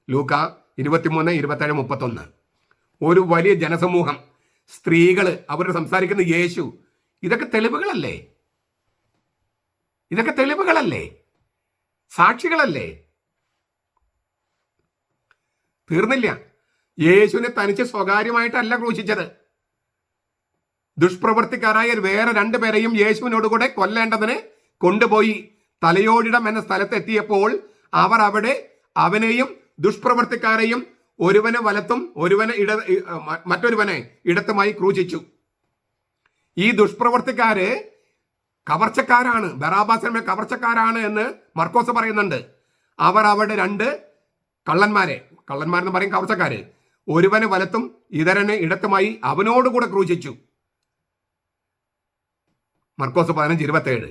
ലൂക്ക 23, 27, 31. ഒരു വലിയ ജനസമൂഹം, സ്ത്രീകൾ, അവർ സംസാരിക്കുന്ന യേശു, ഇതൊക്കെ തെളിവുകളല്ലേ? ഇതൊക്കെ തെളിവുകളല്ലേ? സാക്ഷികളല്ലേ? തീർന്നില്ല. യേശുവിനെ തനിച്ച് സ്വകാര്യമായിട്ടല്ല ക്രൂശിച്ചത്. ദുഷ്പ്രവൃത്തിക്കാരായ വേറെ 2 പേരെയും യേശുവിനോടുകൂടെ കൊല്ലേണ്ടതിന് കൊണ്ടുപോയി തലയോടിടം എന്ന സ്ഥലത്തെത്തിയപ്പോൾ അവർ അവിടെ അവനെയും ദുഷ്പ്രവൃത്തിക്കാരെയും ഒരുവനെ വലത്തും മറ്റൊരുവനെ ഇടത്തുമായി ക്രൂശിച്ചു. ഈ ദുഷ്പ്രവൃത്തിക്കാര് കവർച്ചക്കാരാണ്, ബറാബാസിനെ കവർച്ചക്കാരാണ് എന്ന് മർക്കോസ് പറയുന്നുണ്ട്. അവർ അവിടെ 2 കള്ളന്മാരെന്ന് പറയും, കവർച്ചക്കാര്, ഒരുവനെ വലത്തും ഇതരനെ ഇടത്തുമായി അവനോടുകൂടെ ക്രൂശിച്ചു. മർക്കോസ് 15:27.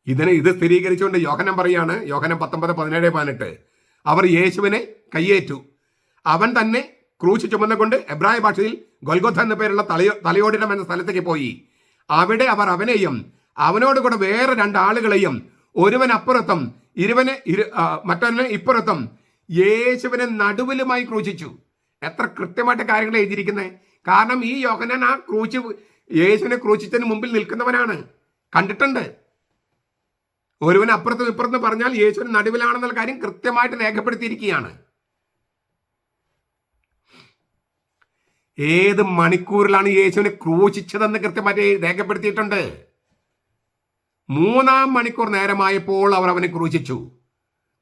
ഇത് സ്ഥിരീകരിച്ചുകൊണ്ട് യോഹന്നാൻ പറയാണ്, യോഹന്നാൻ 19, 17, 18. അവർ യേശുവിനെ കയ്യേറ്റു. അവൻ തന്നെ ക്രൂശ് ചുമന്നുകൊണ്ട് എബ്രായ ഭാഷയിൽ ഗൊൽഗോഥ എന്ന പേരുള്ള തലയോടിടം എന്ന സ്ഥലത്തേക്ക് പോയി. അവിടെ അവർ അവനെയും അവനോടുകൂടെ വേറെ 2 ആളുകളെയും ഒരുവൻ അപ്പുറത്തും മറ്റൊന്നെ ഇപ്പുറത്തും യേശുവിനെ നടുവിലുമായി ക്രൂശിച്ചു. എത്ര കൃത്യമായിട്ട് കാര്യങ്ങൾ എഴുതിയിരിക്കുന്നത്! കാരണം ഈ യോഹന്നാൻ ആ യേശുവിനെ ക്രൂശിച്ചതിന് മുമ്പിൽ നിൽക്കുന്നവനാണ്, കണ്ടിട്ടുണ്ട്. ഒരുവൻ അപ്പുറത്തും ഇപ്പുറത്തും പറഞ്ഞാൽ യേശുവിന് നടുവിലാണെന്നുള്ള കാര്യം കൃത്യമായിട്ട് രേഖപ്പെടുത്തിയിരിക്കുകയാണ്. ഏത് മണിക്കൂറിലാണ് യേശുവിനെ ക്രൂശിച്ചതെന്ന് കൃത്യമായിട്ട് രേഖപ്പെടുത്തിയിട്ടുണ്ട്. 3-ാം മണിക്കൂർ നേരമായപ്പോൾ അവർ അവനെ ക്രൂശിച്ചു.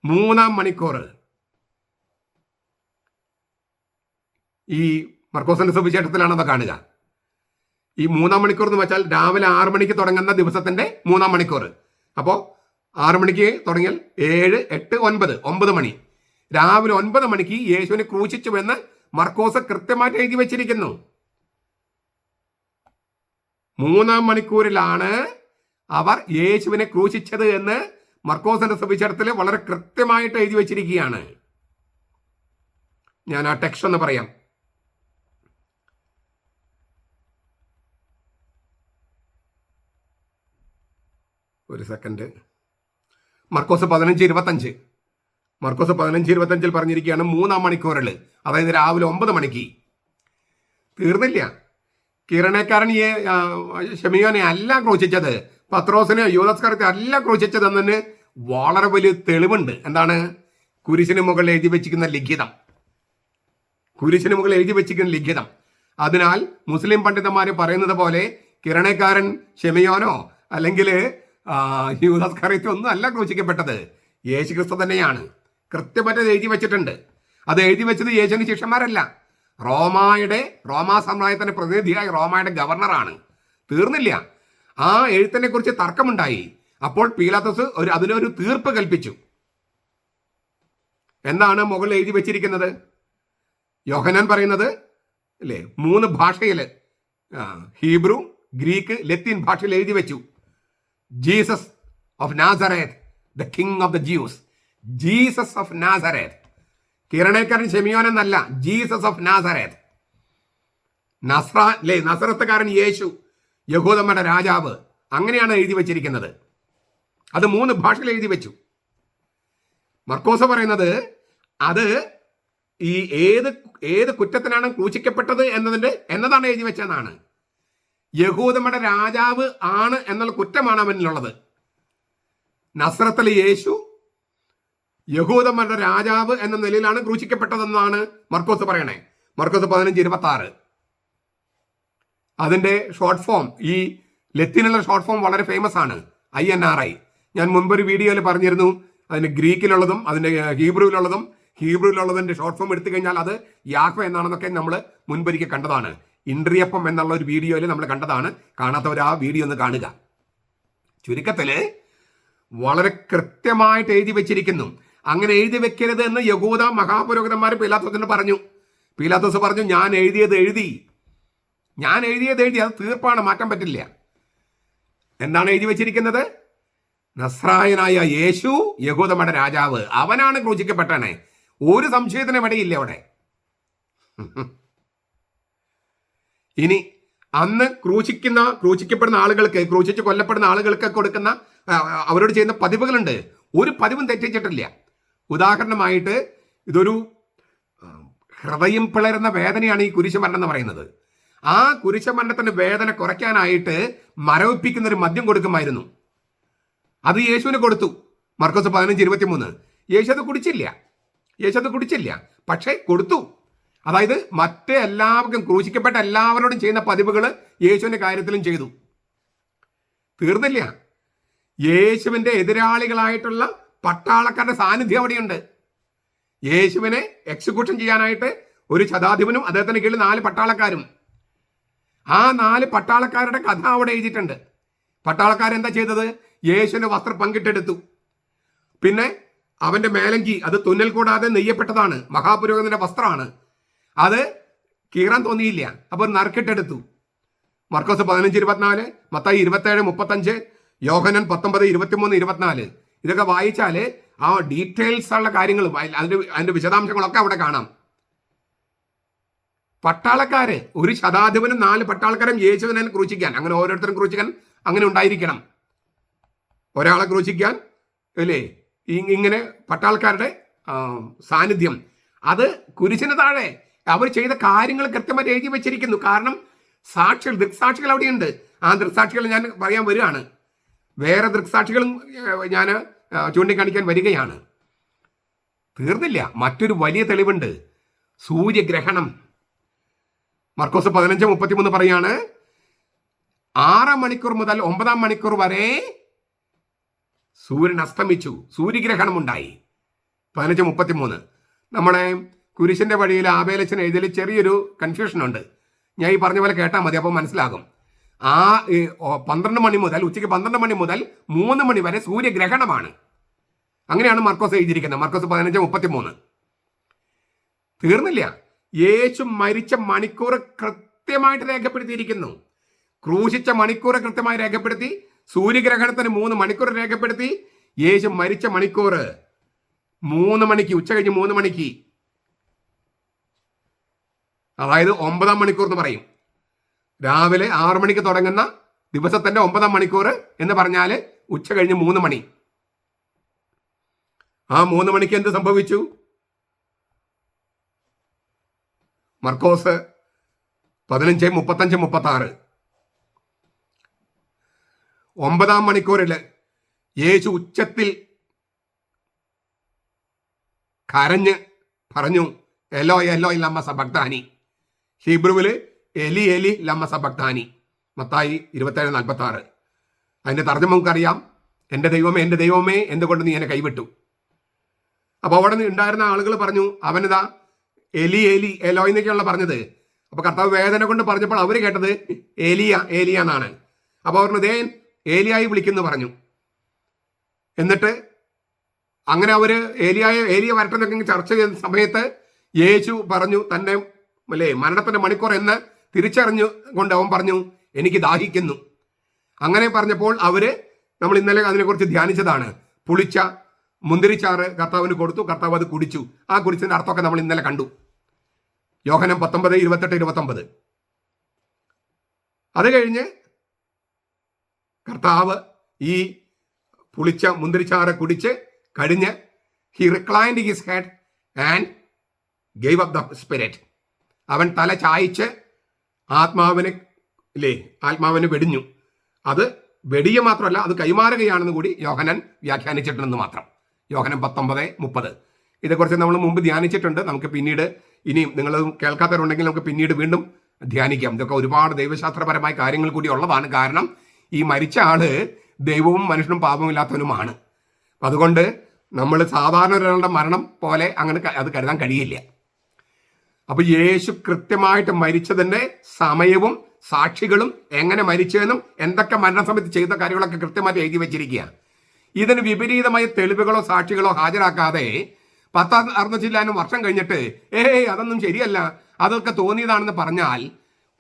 3-ാം മണിക്കൂർ. ഈ മർക്കോസിന്റെ സുവിശേഷത്തിലാണത് കാണുക. ഈ 3-ാം മണിക്കൂർ എന്ന് വെച്ചാൽ രാവിലെ 6 മണിക്ക് തുടങ്ങുന്ന ദിവസത്തിന്റെ 3-ാം മണിക്കൂർ. അപ്പോൾ 6 മണിക്ക് തുടങ്ങിയാൽ 7, 8, 9 മണി. രാവിലെ 9 മണിക്ക് യേശുവിനെ ക്രൂശിച്ചുവെന്ന് മർക്കോസ് കൃത്യമായിട്ട് എഴുതി വെച്ചിരിക്കുന്നു. 3-ാം മണിക്കൂറിലാണ് അവർ യേശുവിനെ ക്രൂശിച്ചത് എന്ന് മർക്കോസിന്റെ സുവിശേഷത്തിൽ വളരെ കൃത്യമായിട്ട് എഴുതി വെച്ചിരിക്കുകയാണ്. ഞാൻ ആ ടെക്സ്റ്റ് ഒന്ന് പറയാം. ഒരു സെക്കൻഡ്. മർക്കോസ് 15:25. മർക്കോസ് 15:25 പറഞ്ഞിരിക്കുകയാണ് 3-ാം മണിക്കൂറിൽ, അതായത് രാവിലെ 9 മണിക്ക്. തീർന്നില്ല. കിരണക്കാരൻ ശമയോനെ അല്ല ക്രൂശിച്ചത്, പത്രോസിനെ യൂദാസ്കറിനെ അല്ല ക്രൂശിച്ചതെന്നതിന് വളരെ വലിയ തെളിവുണ്ട്. എന്താണ്? കുരിശിന് മുകളിൽ എഴുതി വെച്ചിരിക്കുന്ന ലിഖിതം. കുരിശിന് മുകളിൽ എഴുതി വെച്ചിരിക്കുന്ന ലിഖിതം. അതിനാൽ മുസ്ലിം പണ്ഡിതന്മാർ പറയുന്നത് പോലെ കിരണക്കാരൻ ശമയോനോ അല്ലെങ്കിൽ യൂദാസ്കറിയത്തോ ഒന്നും അല്ല ക്രൂശിക്കപ്പെട്ടത്, യേശു ക്രിസ്തു തന്നെയാണ്. കൃത്യമായിട്ട് എഴുതി വെച്ചിട്ടുണ്ട്. അത് എഴുതി വെച്ചത് യേശുവിന് ശിഷ്യന്മാരല്ല, റോമാ സാമ്രാജ്യത്തിന്റെ പ്രതിനിധിയായ റോമായുടെ ഗവർണറാണ്. തീർന്നില്ല. ആ എഴുത്തിനെ കുറിച്ച് തർക്കമുണ്ടായി. അപ്പോൾ പീലാത്തോസ് അതിനൊരു തീർപ്പ് കൽപ്പിച്ചു. എന്താണ് മുകളിൽ എഴുതി വെച്ചിരിക്കുന്നത്? യോഹന്നാൻ പറയുന്നത് അല്ലേ, 3 ഭാഷയിൽ, ഹീബ്രു, ഗ്രീക്ക്, ലത്തീൻ ഭാഷയിൽ എഴുതി വെച്ചു. Jesus of Nazareth, the king of the Jews. Jesus of Nazareth. കിരണേക്കാരൻ ശെമിയോൻ എന്നല്ല, ജീസസ് ഓഫ് നാസറേത്ത്. നസറത്തുകാരൻ യേശു, യഹൂദന്മാരുടെ രാജാവ്. അങ്ങനെയാണ് എഴുതി വെച്ചിരിക്കുന്നത്. അത് 3 ഭാഷയിൽ എഴുതി വെച്ചു. മർക്കോസ് പറയുന്നത് അത് ഈ ഏത് കുറ്റത്തിനാണ് ക്രൂശിക്കപ്പെട്ടത് എന്നതാണ് എഴുതി വെച്ചതെന്നാണ്. യഹൂദന്മാരുടെ രാജാവ് ആണ് എന്നുള്ള കുറ്റമാണ് അവനിലുള്ളത്. നസ്രത്തിലെ യേശു യഹൂദന്മാരുടെ രാജാവ് എന്ന നിലയിലാണ് ക്രൂശിക്കപ്പെട്ടതെന്നാണ് മർക്കോസ് പറയണേ. മർക്കോസ് 15:26. അതിന്റെ ഷോർട്ട് ഫോം, ഈ ലത്തീനുള്ള ഷോർട്ട് ഫോം വളരെ ഫേമസ് ആണ്, INRI. ഞാൻ മുൻപൊരു വീഡിയോയിൽ പറഞ്ഞിരുന്നു. അതിന് ഗ്രീക്കിലുള്ളതും അതിന്റെ ഹീബ്രുവിലുള്ളതിന്റെ ഷോർട്ട് ഫോം എടുത്തു കഴിഞ്ഞാൽ അത് യാഹ്വ എന്നാണെന്നൊക്കെ നമ്മൾ മുൻപൊരിക്കൽ കണ്ടതാണ്. ഇൻട്രിയപ്പം എന്നുള്ള ഒരു വീഡിയോയിൽ നമ്മൾ കണ്ടതാണ്. കാണാത്തവർ ആ വീഡിയോ ഒന്ന് കാണുക. ചുരുക്കത്തില് വളരെ കൃത്യമായിട്ട് എഴുതി വെച്ചിരിക്കുന്നു. അങ്ങനെ എഴുതി വെക്കരുത് എന്ന് യഹൂദ മഹാപുരോഹിതന്മാർ പീലാത്തോസിന് പറഞ്ഞു. പീലാത്തോസ് പറഞ്ഞു, ഞാൻ എഴുതിയത് എഴുതി, അത് തീർപ്പാണ്, മാറ്റാൻ പറ്റില്ല. എന്താണ് എഴുതി വെച്ചിരിക്കുന്നത്? നസ്രായനായ യേശു യഹൂദന്മാരുടെ രാജാവ്, അവനാണ് ക്രൂശിക്കപ്പെട്ടനെ. ഒരു സംശയത്തിന് ഇടയില്ല അവിടെ. ഇനി അന്ന് ക്രൂശിക്കപ്പെടുന്ന ആളുകൾക്ക്, ക്രൂശിച്ച് കൊല്ലപ്പെടുന്ന ആളുകൾക്ക് കൊടുക്കുന്ന അവരോട് ചെയ്യുന്ന പതിവുകളുണ്ട്. ഒരു പതിവും തെറ്റിച്ചിട്ടില്ല. ഉദാഹരണമായിട്ട് ഇതൊരു ഹൃദയം പിളരുന്ന വേദനയാണ് ഈ കുരിശുമരണം എന്ന് പറയുന്നത്. ആ കുരിശുമരണത്തിന്റെ വേദന കുറയ്ക്കാനായിട്ട് മരവിപ്പിക്കുന്ന ഒരു മദ്യം കൊടുക്കുമായിരുന്നു. അത് യേശുവിന് കൊടുത്തു. മർക്കോസ് 15:23. യേശു അത് കുടിച്ചില്ല, പക്ഷേ കൊടുത്തു. അതായത് എല്ലാവർക്കും ക്രൂശിക്കപ്പെട്ട എല്ലാവരോടും ചെയ്യുന്ന പതിവുകൾ യേശുവിന്റെ കാര്യത്തിലും ചെയ്തു. തീർന്നില്ല, യേശുവിന്റെ എതിരാളികളായിട്ടുള്ള പട്ടാളക്കാരുടെ സാന്നിധ്യം അവിടെയുണ്ട്. യേശുവിനെ എക്സിക്യൂഷൻ ചെയ്യാനായിട്ട് ഒരു ശതാധിപനും അദ്ദേഹത്തിന് കീഴിൽ 4 പട്ടാളക്കാരും. ആ 4 പട്ടാളക്കാരുടെ കഥ അവിടെ എഴുതിയിട്ടുണ്ട്. പട്ടാളക്കാരെന്താ ചെയ്തത്? യേശുവിന്റെ വസ്ത്രം പങ്കിട്ടെടുത്തു. പിന്നെ അവന്റെ മേലങ്കി അത് തുന്നൽ കൂടാതെ നെയ്യപ്പെട്ടതാണ്, മഹാപുരോഹിതന്റെ വസ്ത്രമാണ്. അത് കീറാൻ തോന്നിയില്ല, അപ്പോൾ നറുക്കിട്ടെടുത്തു. മർക്കോസ് 15:24, മത്തായി 27:35, യോഹന്നാൻ 19:23-24. ഇതൊക്കെ വായിച്ചാൽ ആ ഡീറ്റെയിൽസ് ഉള്ള കാര്യങ്ങളും അതിന്റെ വിശദാംശങ്ങളൊക്കെ അവിടെ കാണാം. പട്ടാളക്കാര്, ഒരു ശതാധിപനും 4 പട്ടാളക്കാരും യേശുവിനെ ക്രൂശിക്കാൻ, അങ്ങനെ ഓരോരുത്തരും ക്രൂശിക്കാൻ അങ്ങനെ ഉണ്ടായിരിക്കണം. ഒരാളെ ക്രൂശിക്കാൻ അല്ലേ, ഇങ്ങനെ പട്ടാളക്കാരുടെ സാന്നിധ്യം. അത് കുരിശിന് താഴെ അവർ ചെയ്ത കാര്യങ്ങൾ കൃത്യമായിട്ട് എഴുതി വെച്ചിരിക്കുന്നു. കാരണം ദൃക്സാക്ഷികൾ അവിടെയുണ്ട്. ആ ദൃക്സാക്ഷികൾ ഞാൻ പറയാൻ വരികയാണ്. വേറെ ദൃക്സാക്ഷികളും ഞാൻ ചൂണ്ടിക്കാണിക്കാൻ വരികയാണ്. തീർന്നില്ല, മറ്റൊരു വലിയ തെളിവുണ്ട്. സൂര്യഗ്രഹണം. മർക്കോസ് 15:33 പറയാണ്, 6 മണിക്കൂർ മുതൽ 9 മണിക്കൂർ വരെ സൂര്യൻ അസ്തമിച്ചു, സൂര്യഗ്രഹണം ഉണ്ടായി. 15:33. നമ്മളെ കുരിശിന്റെ വഴിയിൽ ആബേലച്ചൻ എഴുതിയിൽ ചെറിയൊരു കൺഫ്യൂഷൻ ഉണ്ട്. ഞാൻ ഈ പറഞ്ഞ പോലെ കേട്ടാൽ മതി, അപ്പോൾ മനസ്സിലാകും. 12 മണി മുതൽ ഉച്ചയ്ക്ക് 12 മണി മുതൽ 3 മണി വരെ സൂര്യഗ്രഹണമാണ്. അങ്ങനെയാണ് മർക്കോസ് എഴുതിയിരിക്കുന്നത്. മർക്കോസ് 15:33. തീർന്നില്ല, യേശു മരിച്ച മണിക്കൂർ കൃത്യമായിട്ട് രേഖപ്പെടുത്തിയിരിക്കുന്നു. ക്രൂശിച്ച മണിക്കൂർ കൃത്യമായി രേഖപ്പെടുത്തി, സൂര്യഗ്രഹണത്തിന് 3 മണിക്കൂർ രേഖപ്പെടുത്തി. യേശു മരിച്ച മണിക്കൂർ 3 മണിക്ക്, ഉച്ച കഴിഞ്ഞ് 3 മണിക്ക്, അതായത് 9 മണിക്കൂർ എന്ന് പറയും. രാവിലെ 6 മണിക്ക് തുടങ്ങുന്ന ദിവസത്തിന്റെ 9 മണിക്കൂർ എന്ന് പറഞ്ഞാൽ ഉച്ച കഴിഞ്ഞ് 3 മണി. ആ 3 മണിക്ക് എന്ത് സംഭവിച്ചു? മർക്കോസ് 15:35-36. 9 മണിക്കൂറിൽ യേശു ഉച്ചത്തിൽ കരഞ്ഞ് പറഞ്ഞു, എലോ എലോ ലമ്മ സബക്താനി. ഹീബ്രുവിൽ എലി എലി ലമ്മ സബക്താനി. മത്തായി 27:46. അതിന്റെ തർജ്ജമ നമുക്കറിയാം, എൻ്റെ ദൈവമേ എന്തുകൊണ്ട് നീ എന്നെ കൈവിട്ടു. അപ്പോൾ അവിടെ ഉണ്ടായിരുന്ന ആളുകൾ പറഞ്ഞു, അവനിതാ എലി എലി എലോ എന്നൊക്കെയാണല്ലോ പറഞ്ഞത്. അപ്പോൾ കർത്താവ് വേദന കൊണ്ട് പറഞ്ഞപ്പോൾ അവർ കേട്ടത് ഏലിയ എന്നാണ്. അപ്പോൾ അവർ ദേ ഏലിയായി വിളിക്കുന്നു പറഞ്ഞു. എന്നിട്ട് അങ്ങനെ അവർ ഏലിയ വരട്ടെന്നൊക്കെ ചർച്ച ചെയ്യുന്ന സമയത്ത് യേശു പറഞ്ഞു, തൻ്റെ മരണത്തിന്റെ മണിക്കൂർ എന്ന് തിരിച്ചറിഞ്ഞു കൊണ്ട് അവൻ പറഞ്ഞു, എനിക്ക് ദാഹിക്കുന്നു. അങ്ങനെ പറഞ്ഞപ്പോൾ നമ്മൾ ഇന്നലെ അതിനെക്കുറിച്ച് ധ്യാനിച്ചതാണ്. പുളിച്ച മുന്തിരിച്ചാറ് കർത്താവിന് കൊടുത്തു, കർത്താവ് അത് കുടിച്ചു. ആ കുടിച്ചതിന്റെ അർത്ഥമൊക്കെ നമ്മൾ ഇന്നലെ കണ്ടു. യോഹന്നാൻ 19:28-29. അത് കഴിഞ്ഞ് കർത്താവ് ഈ പുളിച്ച മുന്തിരിച്ചാറ് കുടിച്ച് കഴിഞ്ഞ് he reclined his head and gave up the spirit. അവൻ തല ചായ്ച്ച് ആത്മാവിന് വെടിഞ്ഞു. അത് വെടിയ മാത്രമല്ല, അത് കൈമാറുകയാണെന്ന് കൂടി യോഹന്നാൻ വ്യാഖ്യാനിച്ചിട്ടുണ്ടെന്ന് മാത്രം. യോഹന്നാൻ 19:30. ഇതേക്കുറിച്ച് നമ്മൾ മുമ്പ് ധ്യാനിച്ചിട്ടുണ്ട്. നമുക്ക് പിന്നീട് ഇനിയും നിങ്ങൾ കേൾക്കാത്തവരുണ്ടെങ്കിൽ നമുക്ക് പിന്നീട് വീണ്ടും ധ്യാനിക്കാം. ഇതൊക്കെ ഒരുപാട് ദൈവശാസ്ത്രപരമായ കാര്യങ്ങൾ കൂടി ഉള്ളതാണ്. കാരണം ഈ മരിച്ച ആള് ദൈവവും മനുഷ്യനും പാപമില്ലാത്തവനുമാണ്. അതുകൊണ്ട് നമ്മൾ സാധാരണ ഒരാളുടെ മരണം പോലെ അങ്ങനെ അത് കരുതാൻ കഴിയില്ല. അപ്പൊ യേശു കൃത്യമായിട്ട് മരിച്ചതിന്റെ സമയവും സാക്ഷികളും എങ്ങനെ മരിച്ചതെന്നും എന്തൊക്കെ മരണസമയത്ത് ചെയ്ത കാര്യങ്ങളൊക്കെ കൃത്യമായിട്ട് എഴുതി വെച്ചിരിക്കുക. ഇതിന് വിപരീതമായ തെളിവുകളോ സാക്ഷികളോ ഹാജരാക്കാതെ 10 ചില്ലാനും വർഷം കഴിഞ്ഞിട്ട് അതൊന്നും ശരിയല്ല, അതൊക്കെ തോന്നിയതാണെന്ന് പറഞ്ഞാൽ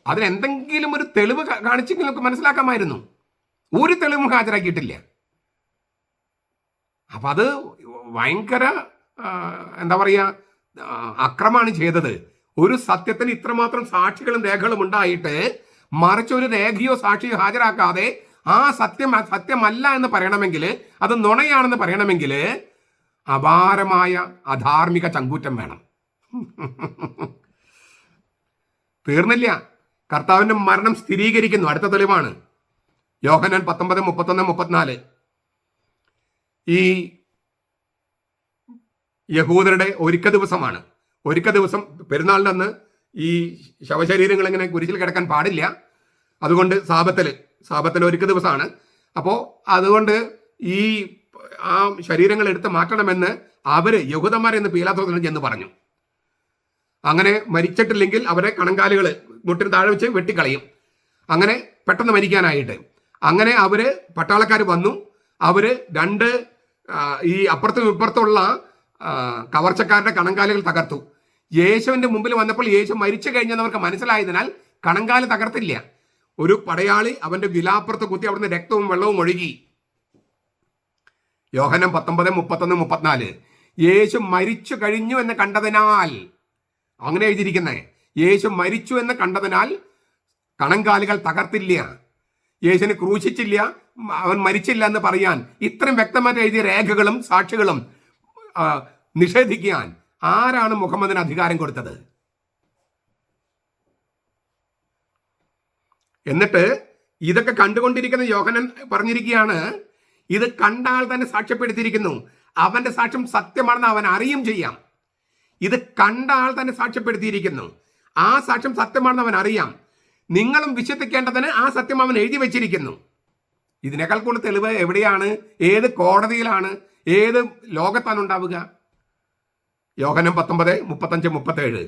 അതിനെന്തെങ്കിലും ഒരു തെളിവ് കാണിച്ചെങ്കിൽ നമുക്ക് മനസ്സിലാക്കാമായിരുന്നു. ഒരു തെളിവും ഹാജരാക്കിയിട്ടില്ല. അപ്പൊ അത് ഭയങ്കര എന്താ പറയുക, അക്രമമാണ് ചെയ്തത്. ഒരു സത്യത്തിന് ഇത്രമാത്രം സാക്ഷികളും രേഖകളും ഉണ്ടായിട്ട് മറിച്ച് ഒരു രേഖയോ സാക്ഷിയോ ഹാജരാക്കാതെ ആ സത്യം സത്യമല്ല എന്ന് പറയണമെങ്കിൽ, അത് നുണയാണെന്ന് പറയണമെങ്കിൽ അപാരമായ അധാർമിക ചങ്കൂറ്റം വേണം. തീർന്നില്ല, കർത്താവിന്റെ മരണം സ്ഥിരീകരിക്കുന്നു. അടുത്ത തെളിവാണ് യോഹന്നാൻ 19:31-34. ഈ യഹൂദരുടെ ഒരുക്ക ദിവസമാണ്. ഒരുക്ക ദിവസം പെരുന്നാളിൻ്റെ അന്ന് ഈ ശവശരീരങ്ങൾ ഇങ്ങനെ കുരിശിൽ കിടക്കാൻ പാടില്ല. അതുകൊണ്ട് സാബത്തിൽ ഒരുക്ക ദിവസമാണ്. അപ്പോൾ അതുകൊണ്ട് ഈ ആ ശരീരങ്ങൾ എടുത്ത് മാറ്റണമെന്ന് യഹൂദന്മാരെന്ന് പീലാത്തോസിന് ചെന്ന് പറഞ്ഞു. അങ്ങനെ മരിച്ചിട്ടില്ലെങ്കിൽ അവരെ കണങ്കാലുകൾ മുട്ടിന് താഴെ വെച്ച് വെട്ടിക്കളയും, അങ്ങനെ പെട്ടെന്ന് മരിക്കാനായിട്ട്. അങ്ങനെ പട്ടാളക്കാർ വന്നു. രണ്ട് ഈ അപ്പുറത്തും ഇപ്പുറത്തുള്ള കവർച്ചക്കാരുടെ കണങ്കാലുകൾ തകർത്തു. യേശുവിന്റെ മുമ്പിൽ വന്നപ്പോൾ യേശു മരിച്ചു കഴിഞ്ഞവർക്ക് മനസ്സിലായതിനാൽ കണങ്കാല് തകർത്തില്ല. ഒരു പടയാളി അവന്റെ വിലാപ്പുറത്ത് കുത്തി അവിടുന്ന് രക്തവും വെള്ളവും ഒഴുകി. യോഹന്നാൻ 19:31-34. യേശു മരിച്ചു കഴിഞ്ഞു എന്ന് കണ്ടതിനാൽ, അങ്ങനെ എഴുതിയിരിക്കുന്നേ, യേശു മരിച്ചു എന്ന് കണ്ടതിനാൽ കണങ്കാലുകൾ തകർത്തില്ല. യേശുവിനെ ക്രൂശിച്ചില്ല, അവൻ മരിച്ചില്ല എന്ന് പറയാൻ ഇത്രയും വ്യക്തമായിട്ട് എഴുതിയ രേഖകളും സാക്ഷികളും നിഷേധിക്കാൻ ആരാണ് മുഹമ്മദിന് അധികാരം കൊടുത്തത്? എന്നിട്ട് ഇതൊക്കെ കണ്ടുകൊണ്ടിരിക്കുന്ന യോഹന്നാൻ പറഞ്ഞിരിക്കുകയാണ്, ഇത് കണ്ട ആൾ തന്നെ സാക്ഷ്യപ്പെടുത്തിയിരിക്കുന്നു, അവന്റെ സാക്ഷ്യം സത്യമാണെന്ന് അവൻ അറിയും ചെയ്യാം. ഇത് കണ്ട ആൾ തന്നെ സാക്ഷ്യപ്പെടുത്തിയിരിക്കുന്നു, ആ സാക്ഷ്യം സത്യമാണെന്ന് അവൻ അറിയാം. നിങ്ങളും വിശ്വസിക്കേണ്ടതിന് ആ സത്യം അവൻ എഴുതി വെച്ചിരിക്കുന്നു. ഇതിനേക്കാൾ കൂടുതൽ തെളിവ് എവിടെയാണ്? ഏത് കോടതിയിലാണ്? ഏത് ലോകത്താണ് ഉണ്ടാവുക? യോഹന്നാൻ 19:35-37.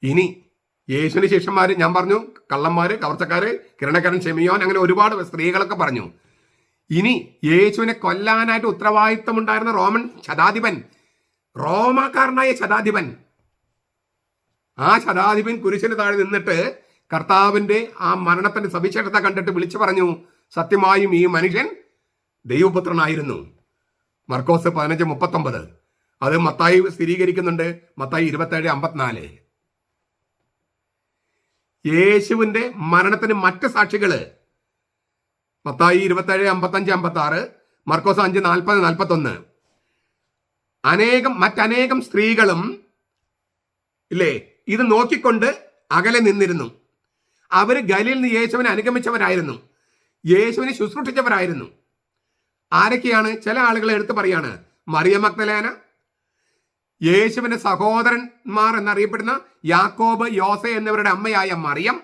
ഇനി യേശുവിന് ശിഷ്യന്മാർ, ഞാൻ പറഞ്ഞു, കള്ളന്മാര്, കവർച്ചക്കാര്, കിരണക്കാരൻ ഷെമിയോൻ, അങ്ങനെ ഒരുപാട് സ്ത്രീകളൊക്കെ പറഞ്ഞു. ഇനി യേശുവിനെ കൊല്ലാനായിട്ട് ഉത്തരവാദിത്തമുണ്ടായിരുന്ന റോമൻ ശതാധിപൻ, റോമാക്കാരനായ ശതാധിപൻ, ആ ശതാധിപൻ കുരിശിന് താഴെ നിന്നിട്ട് കർത്താവിന്റെ ആ മരണത്തിന്റെ സവിശേഷത കണ്ടിട്ട് വിളിച്ചു പറഞ്ഞു, സത്യമായും ഈ മനുഷ്യൻ ദൈവപുത്രനായിരുന്നു. മർക്കോസ് 15:39. അത് മത്തായി സ്ഥിരീകരിക്കുന്നുണ്ട്, മത്തായി 27:54. യേശുവിന്റെ മരണത്തിന് മറ്റ് സാക്ഷികള് മത്തായി 27:55-56, മർക്കോസ് 5:40-41. മറ്റനേകം സ്ത്രീകളും ഇല്ലേ ഇത് നോക്കിക്കൊണ്ട് അകലെ നിന്നിരുന്നു. അവര് ഗലീലിൽ നിന്ന് യേശുവിനെ അനുഗമിച്ചവരായിരുന്നു, യേശുവിനെ ശുശ്രൂഷിച്ചവരായിരുന്നു. ആരൊക്കെയാണ്? ചില ആളുകൾ എടുത്തു പറയാണ്, മറിയ മഗ്ദലേന, യേശുവിന്റെ സഹോദരന്മാർ എന്നറിയപ്പെടുന്ന യാക്കോബ്, യോസെ എന്നിവരുടെ അമ്മയായ മറിയം,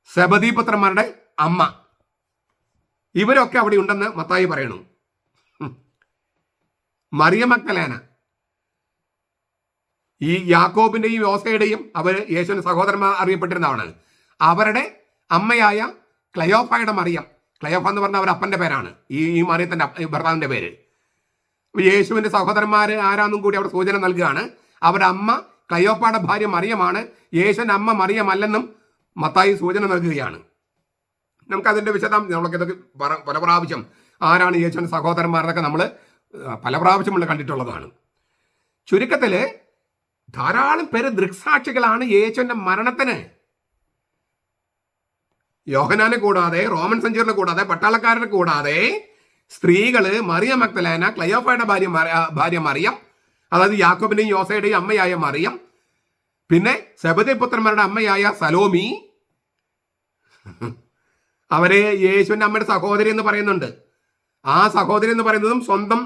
സെബദീ പുത്രന്മാരുടെ അമ്മ, ഇവരൊക്കെ അവിടെ ഉണ്ടെന്ന് മത്തായി പറയണു. മറിയ മഗ്ദലേന, ഈ യാക്കോബിന്റെയും യോസയുടെയും യേശുവിന്റെ സഹോദരന്മാർ അറിയപ്പെട്ടിരുന്നതാണ്. അവരുടെ അമ്മയായ ക്ലയോഫയുടെ മറിയം, ക്ലയോഫ എന്ന് പറഞ്ഞ അവരപ്പന്റെ പേരാണ്, ഈ മറിയത്തിന്റെ ഭർത്താവിന്റെ പേര്. യേശുവിന്റെ സഹോദരന്മാര് ആരാന്നും കൂടി അവിടെ സൂചന നൽകുകയാണ്. അവരുടെ അമ്മ ക്ലയോപ്പയുടെ ഭാര്യ മറിയമാണ്, യേശുവിന്റെ അമ്മ മറിയമല്ലെന്നും മത്തായി സൂചന നൽകുകയാണ്. നമുക്കതിന്റെ നമ്മൾക്കിതൊക്കെ പല പ്രാവശ്യം ആരാണ് യേശുവിന്റെ സഹോദരന്മാരൊക്കെ നമ്മൾ പല പ്രാവശ്യം നമ്മൾ കണ്ടിട്ടുള്ളതാണ്. ചുരുക്കത്തില് ധാരാളം പേര് ദൃക്സാക്ഷികളാണ് യേശുവിന്റെ മരണത്തിന്. യോഹന്നാനെ കൂടാതെ, റോമൻ സഞ്ചാരിനെ കൂടാതെ, പട്ടാളക്കാരനെ കൂടാതെ സ്ത്രീകള്, മറിയ മഗ്ദലേന, ക്ലയോഫയുടെ ഭാര്യ മറിയം, അതായത് യാക്കോബിന്റെയും യോസയുടെയും അമ്മയായ മറിയം, പിന്നെ സെബദീ പുത്രന്മാരുടെ അമ്മയായ സലോമി, അവരെ യേശുവിന്റെ അമ്മയുടെ സഹോദരി എന്ന് പറയുന്നുണ്ട്. ആ സഹോദരി എന്ന് പറയുന്നതും സ്വന്തം